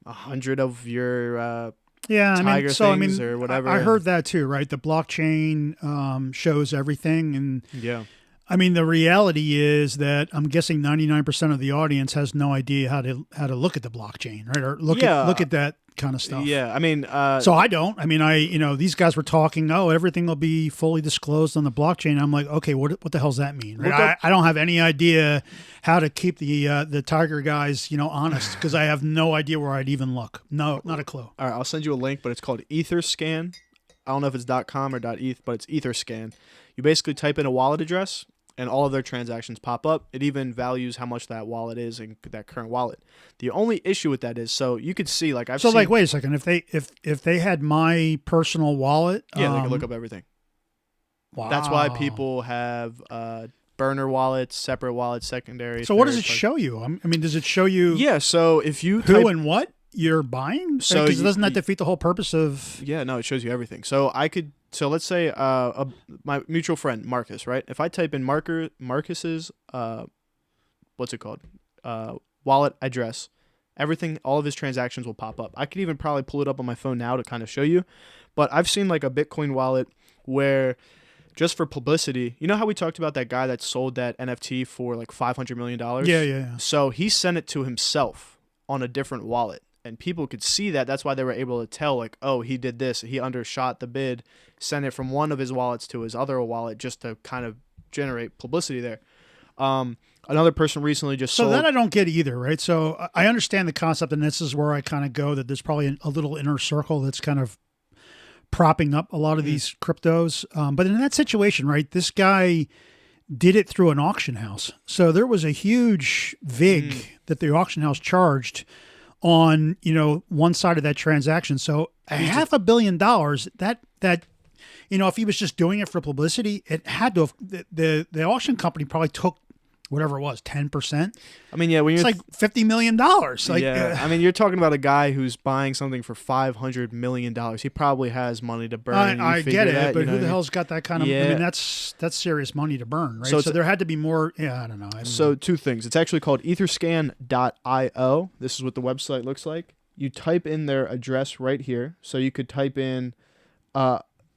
S2: 100 of your Tiger things or whatever."
S3: I heard that too, right? The blockchain shows everything, and
S2: yeah.
S3: I mean, the reality is that I'm guessing 99% of the audience has no idea how to look at the blockchain, right? Or look at that kind of stuff.
S2: Yeah, I mean,
S3: so I don't. I mean, these guys were talking. Oh, everything will be fully disclosed on the blockchain. I'm like, okay, what the hell's that mean? Right? I don't have any idea how to keep the Tiger guys, honest, because I have no idea where I'd even look. No, not a clue.
S2: All right, I'll send you a link, but it's called Etherscan. I don't know if it's .com or .eth, but it's Etherscan. You basically type in a wallet address, and all of their transactions pop up. It even values how much that wallet is in that current wallet. The only issue with that is, so you could see, like I've seen.
S3: So, wait a second. If they had my personal wallet,
S2: they could look up everything.
S3: Wow.
S2: That's why people have burner wallets, separate wallets, secondary.
S3: So, what does it show you? I mean, does it show you?
S2: Yeah. So if you
S3: who and what you're buying,
S2: so
S3: because doesn't that defeat the whole purpose of?
S2: Yeah. No, it shows you everything. So So let's say my mutual friend Marcus, right? If I type in Marcus's what's it called, wallet address, everything, all of his transactions will pop up. I could even probably pull it up on my phone now to kind of show you. But I've seen like a Bitcoin wallet where, just for publicity, you know how we talked about that guy that sold that NFT for like $500 million?
S3: Yeah.
S2: So he sent it to himself on a different wallet. And people could see that. That's why they were able to tell, like, oh, he did this. He undershot the bid, sent it from one of his wallets to his other wallet just to kind of generate publicity there. Another person recently just
S3: So
S2: sold.
S3: that I don't get either, right? So I understand the concept, and this is where I kind of go that there's probably a little inner circle that's kind of propping up a lot of these cryptos. But in that situation, right, this guy did it through an auction house. So there was a huge vig that the auction house charged on, one side of that transaction. So $500 million, that if he was just doing it for publicity, it had to have, the auction company probably took whatever it was, 10%.
S2: I mean, yeah, when
S3: It's
S2: you're
S3: like $50 million. Like,
S2: yeah, I mean, you're talking about a guy who's buying something for $500 million. He probably has money to burn.
S3: I get it, but who the hell's got that kind of?
S2: Yeah.
S3: I mean, that's serious money to burn, right?
S2: So
S3: So there had to be more. Yeah, I don't know.
S2: So two things. It's actually called etherscan.io. This is what the website looks like. You type in their address right here. So you could type in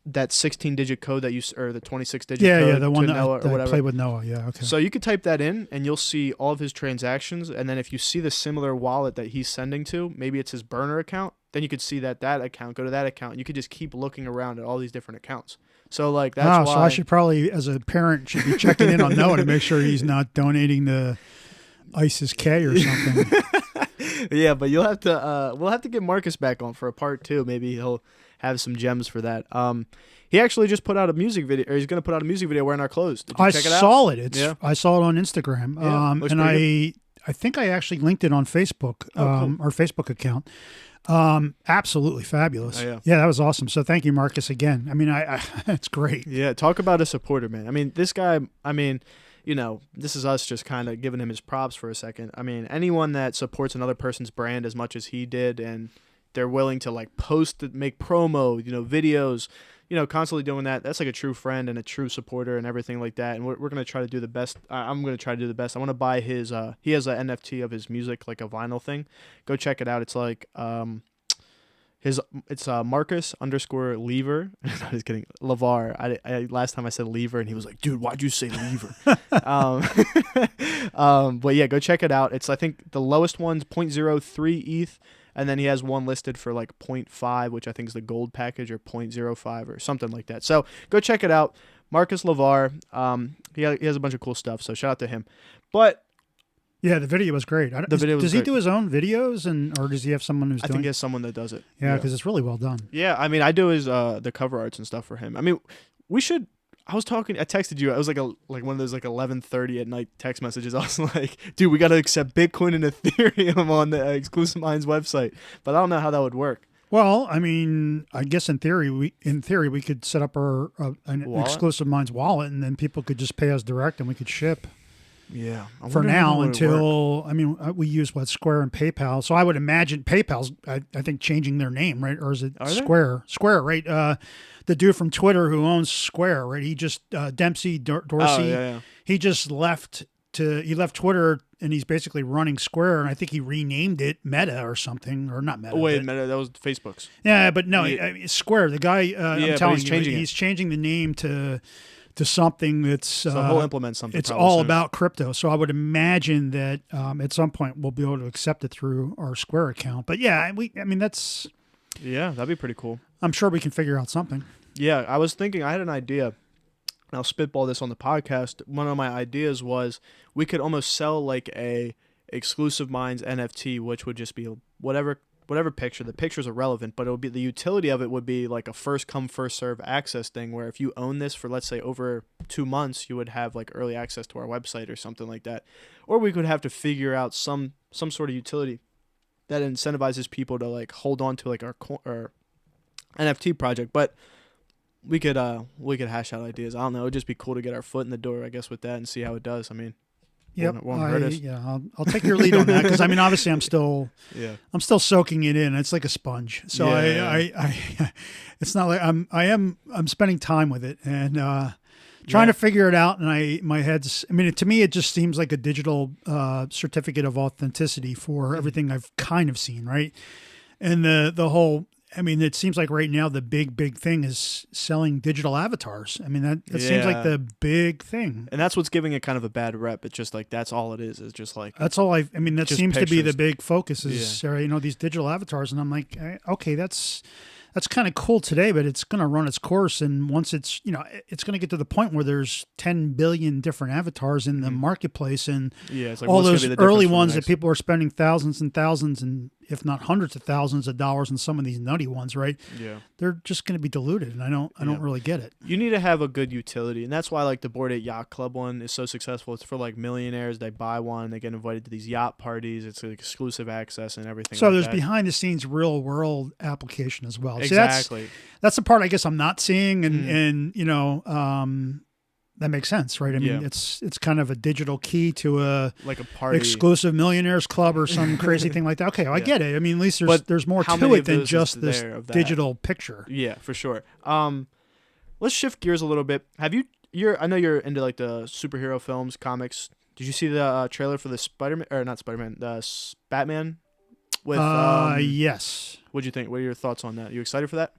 S2: that 16-digit code that or the 26-digit code.
S3: Yeah, the one
S2: to
S3: that
S2: Noah or whatever.
S3: played with Noah. Yeah, okay.
S2: So you could type that in, and you'll see all of his transactions. And then if you see the similar wallet that he's sending to, maybe it's his burner account, then you could see that account, go to that account. And you could just keep looking around at all these different accounts. So like that's why.
S3: So I should probably, as a parent, should be checking in on Noah to make sure he's not donating to ISIS K or something.
S2: Yeah, but you'll have to. We'll have to get Marcus back on for a part 2. Maybe he'll have some gems for that. He actually just put out a music video, or he's going to put out a music video wearing our clothes. Did you check it out?
S3: I saw it on Instagram.
S2: Looks
S3: and
S2: pretty
S3: I think I actually linked it on Facebook,
S2: cool.
S3: our Facebook account. Absolutely fabulous.
S2: Oh,
S3: yeah, that was awesome. So thank you, Marcus, again. I mean, I it's great.
S2: Yeah, talk about a supporter, man. I mean, this guy, this is us just kind of giving him his props for a second. I mean, anyone that supports another person's brand as much as he did, and they're willing to like post, make promo, videos, constantly doing that. That's like a true friend and a true supporter and everything like that. And we're going to try to do the best. I'm going to try to do the best. I want to buy his, he has an NFT of his music, like a vinyl thing. Go check it out. It's like, it's Marcus _ Levar. I'm just kidding. Levar. I last time I said Levar, and he was like, "Dude, why'd you say Levar?" But yeah, go check it out. It's, I think the lowest one's 0.03 ETH, and then he has one listed for like 0.5, which I think is the gold package, or 0.05 or something like that. So go check it out. Marcus Levar. He has a bunch of cool stuff. So shout out to him. But
S3: yeah, the video was great. Does he do his own videos, or does he have someone who's doing it?
S2: I think he has someone that does it.
S3: Yeah, because it's really well done.
S2: Yeah, I mean, I do his the cover arts and stuff for him. I mean, we should. I texted you. It was like one of those like 11:30 at night text messages. I was like, dude, we got to accept Bitcoin and Ethereum on the Exclusive Minds website, but I don't know how that would work.
S3: Well, I mean, I guess in theory we could set up an Exclusive Minds wallet, and then people could just pay us direct, and we could ship.
S2: Yeah.
S3: For now, until we use Square and PayPal. So I would imagine PayPal's I think changing their name, right? Or is it Square? Square, right? The dude from Twitter who owns Square, right? He just Dempsey Dorsey.
S2: Oh, yeah.
S3: He just left Twitter, and he's basically running Square, and I think he renamed it Meta or something, or not Meta.
S2: Oh, wait, Meta, that was Facebook's.
S3: Yeah, but no, Square. The guy, I'm telling you, he's changing the name to something that's
S2: so he'll implement something.
S3: It's all soon about crypto. So I would imagine that at some point we'll be able to accept it through our Square account. But yeah, that'd be pretty cool. I'm sure we can figure out something.
S2: Yeah, I was thinking, I had an idea, and I'll spitball this on the podcast. One of my ideas was we could almost sell like a Exclusive Minds NFT, which would just be whatever picture. The picture's irrelevant, but it would be, the utility of it would be like a first come first serve access thing, where if you own this for, let's say, over 2 months, you would have like early access to our website or something like that. Or we could have to figure out some sort of utility that incentivizes people to like hold on to like our NFT project. But we could hash out ideas. I don't know. It'd just be cool to get our foot in the door, I guess, with that and see how it does. I mean, won't hurt us.
S3: Yeah, I'll take your lead on that, because I mean, obviously, I'm still soaking it in. It's like a sponge. So I it's not like I'm spending time with it and trying to figure it out. And my head's. I mean, to me, it just seems like a digital certificate of authenticity for everything I've kind of seen, right? And the whole. I mean, it seems like right now the big thing is selling digital avatars. I mean, that seems like the big thing.
S2: And that's what's giving it kind of a bad rep. It's just like, that's all it is. It's just like...
S3: That's all I mean, that seems pictures. To be the big focus is, these digital avatars. And I'm like, okay, that's that's kind of cool today, but it's going to run its course. And once it's, it's going to get to the point where there's 10 billion different avatars in the marketplace, and
S2: it's like,
S3: all
S2: what's gonna
S3: those
S2: be the
S3: early
S2: difference from
S3: ones
S2: the
S3: that
S2: next?
S3: people are spending thousands and thousands and if not hundreds of thousands of dollars on some of these nutty ones, right?
S2: Yeah.
S3: They're just going to be diluted. And I don't really get it.
S2: You need to have a good utility, and that's why like the Bored Ape Yacht Club one is so successful. It's for like millionaires. They buy one, they get invited to these yacht parties. It's like exclusive access and everything.
S3: So
S2: like
S3: there's
S2: that.
S3: behind the scenes real world application as well.
S2: Exactly.
S3: See, that's the part I guess I'm not seeing, and that makes sense, right? I mean, it's kind of a digital key to a
S2: like a party,
S3: exclusive millionaires club or some crazy thing like that. Okay, I get it. I mean, at least there's more
S2: how
S3: to
S2: many
S3: it
S2: of
S3: than
S2: those is
S3: just this
S2: there of that?
S3: digital picture.
S2: Yeah, for sure. Let's shift gears a little bit. I know you're into like the superhero films, comics. Did you see the trailer for the Batman? With
S3: yes.
S2: What'd you think? What are your thoughts on that? You excited for that?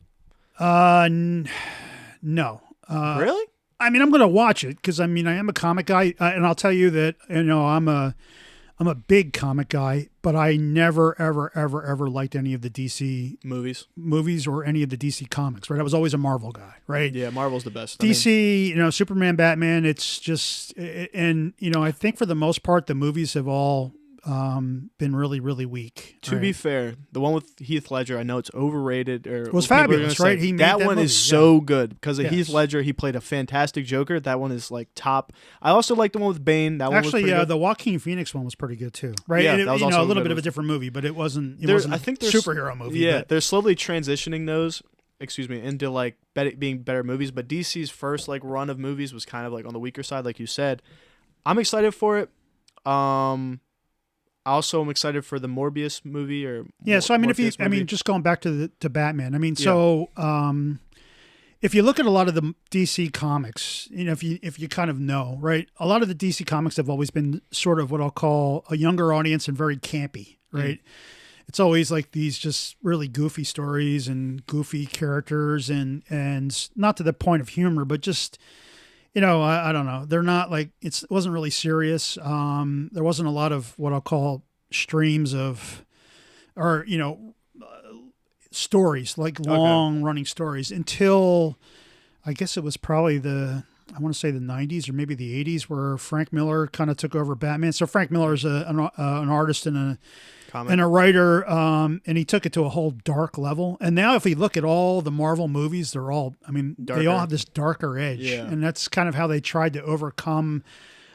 S3: No.
S2: Really?
S3: I mean, I'm going to watch it because I am a comic guy, and I'll tell you that I'm a big comic guy, but I never ever liked any of the DC movies or any of the DC comics. Right, I was always a Marvel guy. Right?
S2: Yeah, Marvel's the best.
S3: DC, Superman, Batman. It's just, and I think for the most part, the movies have all been really, really weak.
S2: To be fair, the one with Heath Ledger, I know it's overrated. It
S3: was fabulous, right? He made
S2: that one
S3: movie,
S2: is so good because of Heath Ledger. He played a fantastic Joker. That one is like top. I also like the one with Bane. That one was pretty good.
S3: The Joaquin Phoenix one was pretty good too, right?
S2: Yeah,
S3: and
S2: that was also
S3: a little bit of
S2: movie.
S3: a different movie, but it wasn't. It wasn't
S2: I think
S3: a superhero movie.
S2: Yeah, they're slowly transitioning those. Into like being better movies. But DC's first like run of movies was kind of like on the weaker side, like you said. I'm excited for it. Also, I'm excited for the Morbius movie.
S3: Just going back to Batman. If you look at a lot of the DC comics, if you kind of know, right, a lot of the DC comics have always been sort of what I'll call a younger audience and very campy, right? It's always like these just really goofy stories and goofy characters and not to the point of humor, but just. I don't know. They're not like it wasn't really serious. There wasn't a lot of what I'll call streams of, or stories like long running stories until, I guess it was probably I want to say the 90s or maybe the 80s where Frank Miller kind of took over Batman. So Frank Miller is an artist and a writer, and he took it to a whole dark level. And now if we look at all the Marvel movies, they're all, darker. They all have this darker edge. Yeah. And that's kind of how they tried to overcome,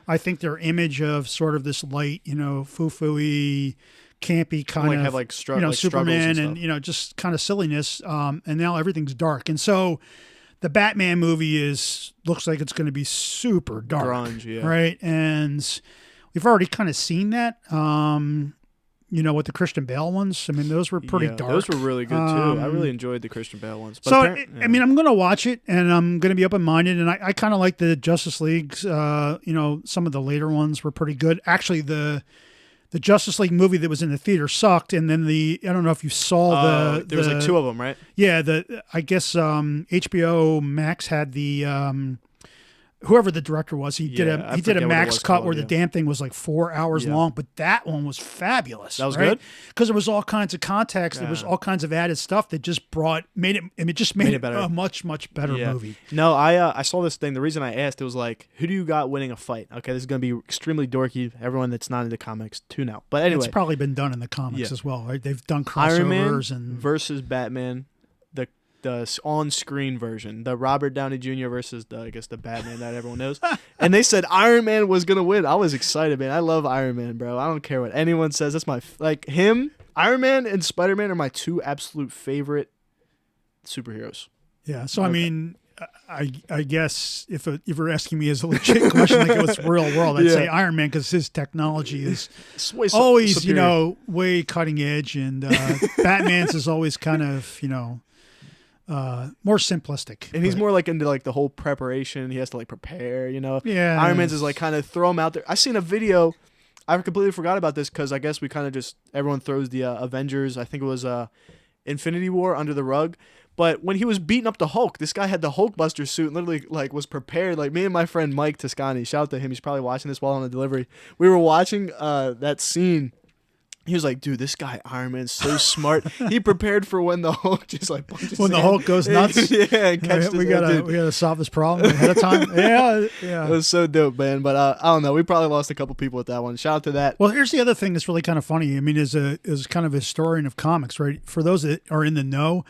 S3: I think, their image of sort of this light, foo-foo-y, campy kind of,
S2: have like
S3: Superman and just kind of silliness. And now everything's dark. And so the Batman movie looks like it's going to be super dark.
S2: Grunge, yeah.
S3: Right? And we've already kind of seen that. With the Christian Bale ones, those were pretty dark.
S2: Those were really good too. I really enjoyed the Christian Bale ones. But
S3: I'm going to watch it, and I'm going to be open-minded. And I kind of like the Justice Leagues. Some of the later ones were pretty good. Actually, the Justice League movie that was in the theater sucked, and then I don't know if you saw
S2: there was like two of them, right?
S3: Yeah, I guess HBO Max had the. Whoever the director was, he did a max cut where the damn thing was like 4 hours long, but that one was fabulous.
S2: That was good
S3: because there was all kinds of context. There was all kinds of added stuff that just made it
S2: better.
S3: A much better movie.
S2: No, I saw this thing. The reason I asked, it was like, who do you got winning a fight? Okay, this is going to be extremely dorky. Everyone that's not into comics, tune out. But anyway,
S3: it's probably been done in the comics as well, right? They've done
S2: Iron
S3: crossovers
S2: Man versus Batman. The on-screen version, the Robert Downey Jr. versus the Batman that everyone knows, and they said Iron Man was gonna win. I was excited, man. I love Iron Man, bro. I don't care what anyone says. That's my him. Iron Man and Spider-Man are my two absolute favorite superheroes.
S3: Yeah. So I guess if you're asking me as a legit question, like it was real world, I'd say Iron Man because his technology is always
S2: superior.
S3: Way cutting edge, and Batman's is always kind of more simplistic.
S2: And he's more like into like the whole preparation. He has to like prepare,
S3: Yeah.
S2: Iron Man's is like kind of throw him out there. I seen a video. I completely forgot about this because I guess we kind of just everyone throws the Avengers. I think it was Infinity War under the rug. But when he was beating up the Hulk, this guy had the Hulkbuster suit and literally like was prepared. Like me and my friend Mike Toscani, shout out to him. He's probably watching this while on the delivery. We were watching that scene. He was like, dude, this guy Iron Man's so smart. He prepared for when the Hulk just like punches
S3: when the
S2: hand.
S3: Hulk goes nuts.
S2: Yeah, catches
S3: we gotta solve this problem ahead of time. Yeah.
S2: It was so dope, man. But I don't know. We probably lost a couple people with that one. Shout out to that.
S3: Well, here's the other thing that's really kind of funny. I mean, as kind of a historian of comics, right? For those that are in the know,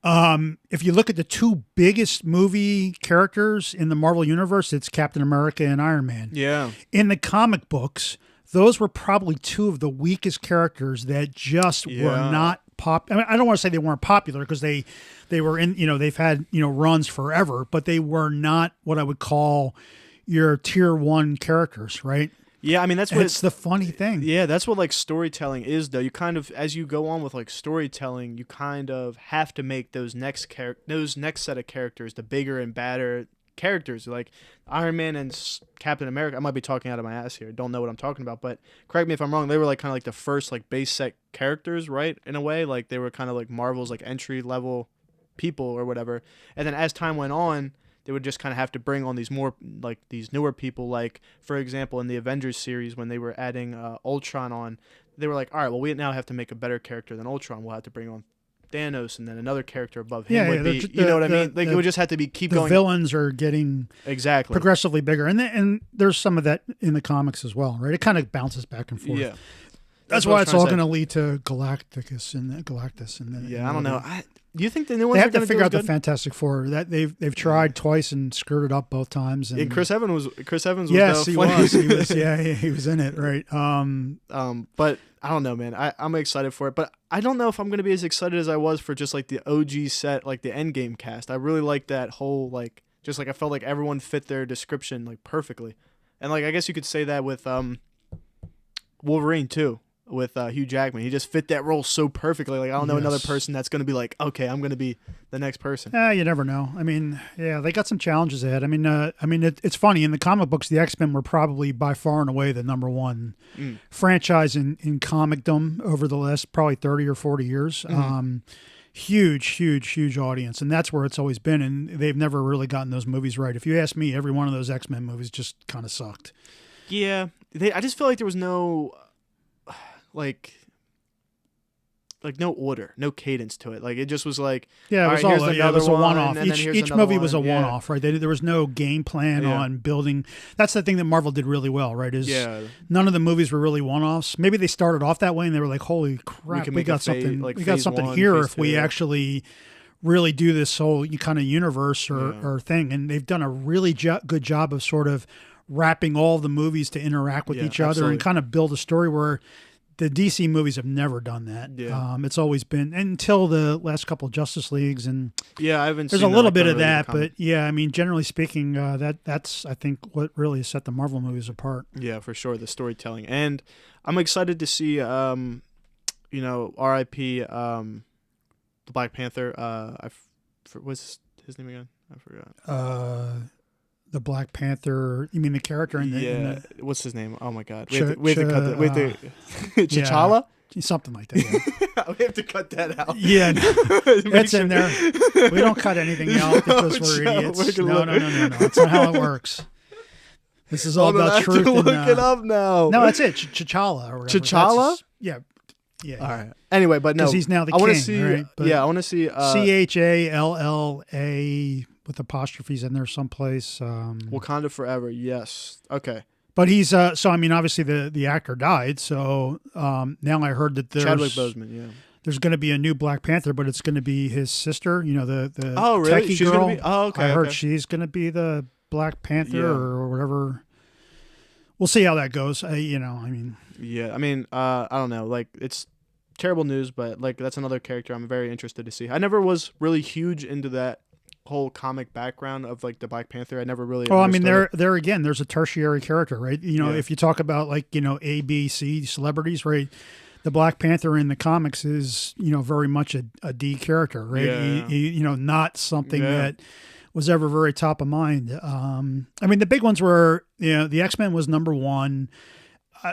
S3: if you look at the two biggest movie characters in the Marvel universe, it's Captain America and Iron Man.
S2: Yeah.
S3: In the comic books, those were probably two of the weakest characters that just were not pop. I mean, I don't want to say they weren't popular because they were in, they've had, runs forever, but they were not what I would call your tier one characters, right?
S2: Yeah, I mean, that's what
S3: it's the funny thing.
S2: Yeah, that's what like storytelling is, though. You kind of, as you go on with like storytelling, you kind of have to make those next set of characters the bigger and badder characters. Like Iron Man and Captain America, I might be talking out of my ass here, don't know what I'm talking about, but correct me if I'm wrong, they were like kind of like the first like base set characters, right? In a way, like they were kind of like Marvel's like entry level people or whatever, and then as time went on, they would just kind of have to bring on these more like these newer people. Like for example, in the Avengers series, when they were adding Ultron on, they were like, all right, well, we now have to make a better character than Ultron, we'll have to bring on Thanos, and then another character above him would be, you know what I mean? Like it would just have to be keep going.
S3: The villains are getting progressively bigger, and there's some of that in the comics as well, right? It kind of bounces back and forth.
S2: Yeah,
S3: that's why it's all going to lead to Galactus and Galactus, and then
S2: I don't know. Do you think the new ones
S3: they have
S2: to
S3: figure out the Fantastic Four? That they've tried twice and screwed it up both times. And
S2: Chris Evans was
S3: yes, he was. He was in it, right?
S2: But I don't know, man. I'm excited for it, but I don't know if I'm going to be as excited as I was for just like the OG set, like the Endgame cast. I really like that whole like just like I felt like everyone fit their description like perfectly, and like I guess you could say that with Wolverine too. With Hugh Jackman, he just fit that role so perfectly. Like I don't know another person that's going to be like, okay, I'm going to be the next person.
S3: You never know. I mean, yeah, they got some challenges ahead. I mean, it's funny in the comic books, the X-Men were probably by far and away the number one franchise in comicdom over the last probably 30 or 40 years. Huge audience, and that's where it's always been. And they've never really gotten those movies right. If you ask me, every one of those X-Men movies just kind of sucked.
S2: Yeah, I just feel like there was no. Like no order, no cadence to it. Like it just was like
S3: it was it was a one-off. Each movie was a one-off, right? There was no game plan on building. That's the thing that Marvel did really well, right? None of the movies were really one-offs. Maybe they started off that way and they were like, "Holy crap, we got something! We got something here if we actually really do this whole kind of universe or thing." And they've done a really good job of sort of wrapping all the movies to interact with each other and kind of build a story where. The DC movies have never done that. Yeah. It's always been until the last couple of Justice Leagues, and
S2: I haven't.
S3: There's a little bit of that, but I mean, generally speaking, that's I think what really has set the Marvel movies apart. Yeah,
S2: for sure, the storytelling, and I'm excited to see, R.I.P. The Black Panther. What's his name again? I forgot.
S3: The Black Panther. You mean the character in the
S2: what's his name? Oh my God. We have to cut that. T'Challa?
S3: Something like that. Yeah.
S2: We have to cut that out.
S3: Yeah, it's in there. We don't cut anything out because we're idiots. No. That's not how it works. This is all about truth.
S2: Look it up now.
S3: No, that's it. T'Challa or whatever.
S2: T'Challa?
S3: Yeah.
S2: All right. Anyway, but no.
S3: Because he's now the king. Right?
S2: I want to see.
S3: CHALLA. With apostrophes in there someplace.
S2: Wakanda Forever, yes. Okay.
S3: But he's, so I mean, obviously the actor died, so now I heard that there's...
S2: Chadwick Boseman, yeah.
S3: There's going to be a new Black Panther, but it's going to be his sister, the
S2: oh, really?
S3: techie girl.
S2: Gonna be, oh, okay.
S3: I heard she's going to be the Black Panther or whatever. We'll see how that goes, Yeah, I don't know. Like, it's terrible news, but, like, that's another character I'm very interested to see. I never was really huge into that whole comic background of like the Black Panther. I never really there again there's a tertiary character, right? If you talk about like A, B, C celebrities, right, the Black Panther in the comics is very much a D character, right? He not something that was ever very top of mind. The big ones were the X-Men was number one.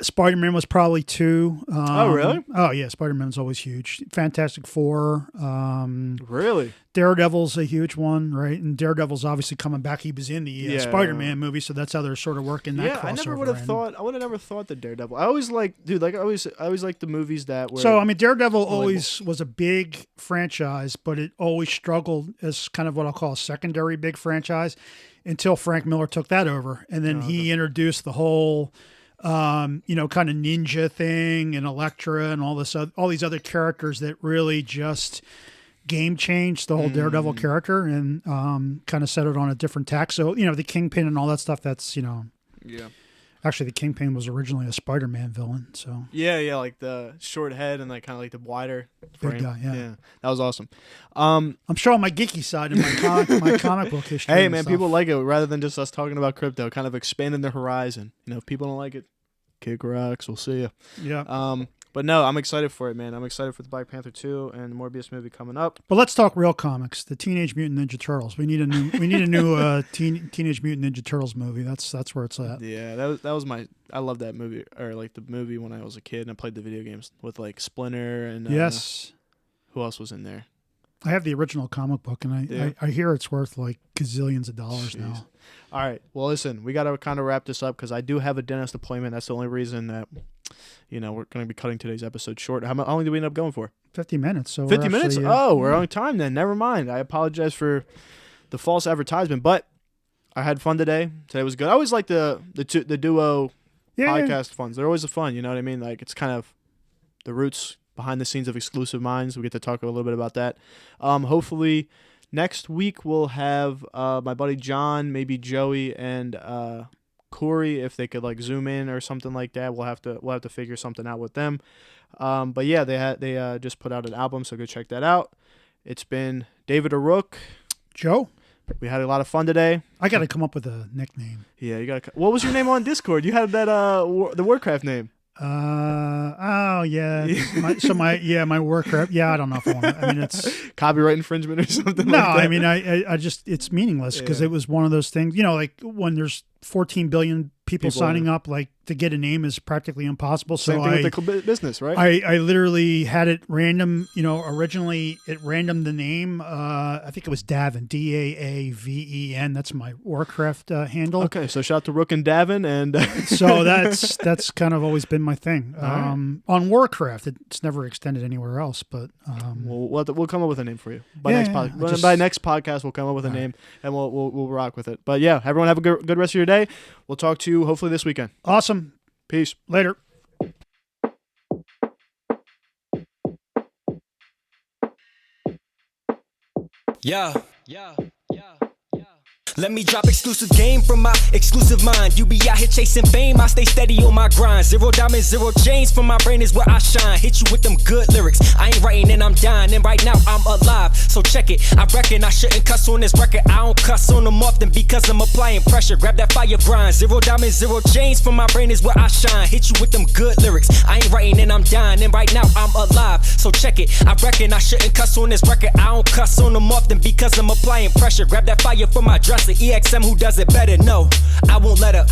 S3: Spider-Man was probably 2.
S2: Oh, really?
S3: Oh, yeah. Spider-Man's always huge. Fantastic Four.
S2: Really?
S3: Daredevil's a huge one, right? And Daredevil's obviously coming back. He was in the Spider-Man movie, so that's how they're sort of working that crossover.
S2: I never would have thought. I would have never thought the Daredevil. I always like, dude. Like I always like the movies that were.
S3: So I mean, Daredevil always was a big franchise, but it always struggled as kind of what I'll call a secondary big franchise until Frank Miller took that over, and then he introduced the whole. Kind of ninja thing and Elektra and all these other characters that really just game changed the whole Daredevil character and kind of set it on a different tack. So, the Kingpin and all that stuff, that's,
S2: Yeah.
S3: Actually, the Kingpin was originally a Spider-Man villain, so.
S2: Yeah, like the short head and like kind of like the wider frame.
S3: Big guy, yeah.
S2: That was awesome.
S3: I'm showing my geeky side in my comic book history.
S2: Hey, man, people like it rather than just us talking about crypto, kind of expanding the horizon. If people don't like it, kick rocks. We'll see you.
S3: Yeah.
S2: But no, I'm excited for it, man. I'm excited for the Black Panther 2 and the Morbius movie coming up.
S3: But let's talk real comics. The Teenage Mutant Ninja Turtles. We need a new Teenage Mutant Ninja Turtles movie. That's where it's at.
S2: Yeah, that was my. I love that movie, or like the movie when I was a kid and I played the video games with like Splinter and
S3: yes.
S2: Who else was in there?
S3: I have the original comic book, and I hear it's worth like gazillions of dollars now.
S2: All right. Well, listen, we got to kind of wrap this up because I do have a dentist appointment. That's the only reason that, we're going to be cutting today's episode short. How long did we end up going for?
S3: 50 minutes. So
S2: 50 minutes? We're on time then. Never mind. I apologize for the false advertisement, but I had fun today. Today was good. I always like the duo podcast funs. They're always fun. You know what I mean? Like it's kind of the roots behind the scenes of Exclusive Minds. We get to talk a little bit about that. Hopefully next week we'll have my buddy John, maybe Joey, and Corey if they could like zoom in or something like that. We'll have to figure something out with them. But yeah, they just put out an album, so go check that out. It's been David O'Rourke.
S3: Joe.
S2: We had a lot of fun today.
S3: I got to come up with a nickname.
S2: Yeah, you got to. What was your name on Discord? You had that the Warcraft name.
S3: My Warcraft. Yeah, I don't know if I want to. I mean, it's
S2: copyright infringement or something.
S3: No,
S2: like that.
S3: I mean, I just it's meaningless because it was one of those things. Like when there's 14 billion people signing up, like to get a name is practically impossible.
S2: Same thing with the business, right?
S3: I literally had it random. Originally it random the name. I think it was Davin, Daaven. That's my Warcraft handle.
S2: Okay, so shout out to Rook and Davin, and
S3: so that's kind of always been my thing. On Warcraft, it's never extended anywhere else. But
S2: we'll come up with a name for you by next podcast. We'll come up with a name and we'll rock with it. But yeah, everyone have a good rest of your day. We'll talk to you hopefully this weekend.
S3: Awesome.
S2: Peace.
S3: Later.
S1: Yeah. Let me drop exclusive game from my exclusive mind. You be out here chasing fame, I stay steady on my grind. 0 diamonds, 0 chains, from my brain is where I shine. Hit you with them good lyrics, I ain't writing and I'm dying. And right now I'm alive, so check it. I reckon I shouldn't cuss on this record. I don't cuss on them often because I'm applying pressure. Grab that fire grind. 0 diamonds, 0 chains, from my brain is where I shine. Hit you with them good lyrics, I ain't writing and I'm dying. And right now I'm alive, so check it. I reckon I shouldn't cuss on this record. I don't cuss on them often because I'm applying pressure. Grab that fire from my dresser. EXM who does it better, no, I won't let up.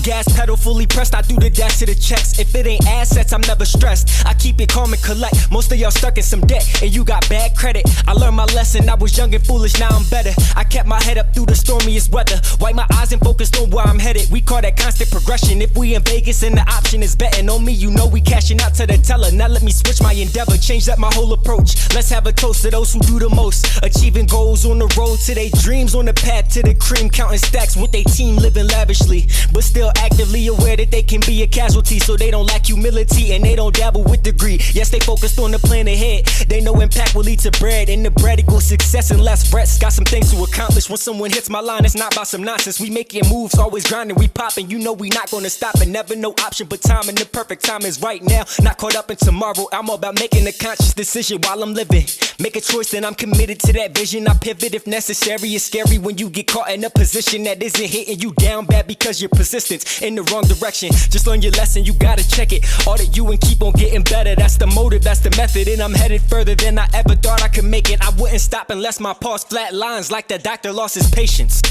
S1: Gas pedal fully pressed, I do the dash to the checks. If it ain't assets, I'm never stressed. I keep it calm and collect. Most of y'all stuck in some debt, and you got bad credit. I learned my lesson, I was young and foolish, now I'm better. I kept my head up through the stormiest weather. Wipe my eyes and focused on where I'm headed. We call that constant progression. If we in Vegas and the option is betting on me, you know we cashing out to the teller. Now let me switch my endeavor, change up my whole approach. Let's have a toast to those who do the most. Achieving goals on the road to their dreams, on the path to the cream, counting stacks with their team, living lavishly, but still actively aware that they can be a casualty, so they don't lack humility and they don't dabble with the greed. Yes, they focused on the plan ahead. They know impact will lead to bread, and the bread equals success and less frets. Got some things to accomplish. When someone hits my line, it's not about some nonsense. We making moves, always grinding, we popping. You know we not gonna stop, and never no option but time, and the perfect time is right now. Not caught up in tomorrow. I'm all about making a conscious decision while I'm living. Make a choice, then I'm committed to that vision. I pivot if necessary. It's scary when you get caught in a position that isn't hitting you down bad because your persistence in the wrong direction. Just learn your lesson, you gotta check it. Audit you and keep on getting better. That's the motive, that's the method. And I'm headed further than I ever thought I could make it. I wouldn't stop unless my pulse flat lines like the doctor lost his patience.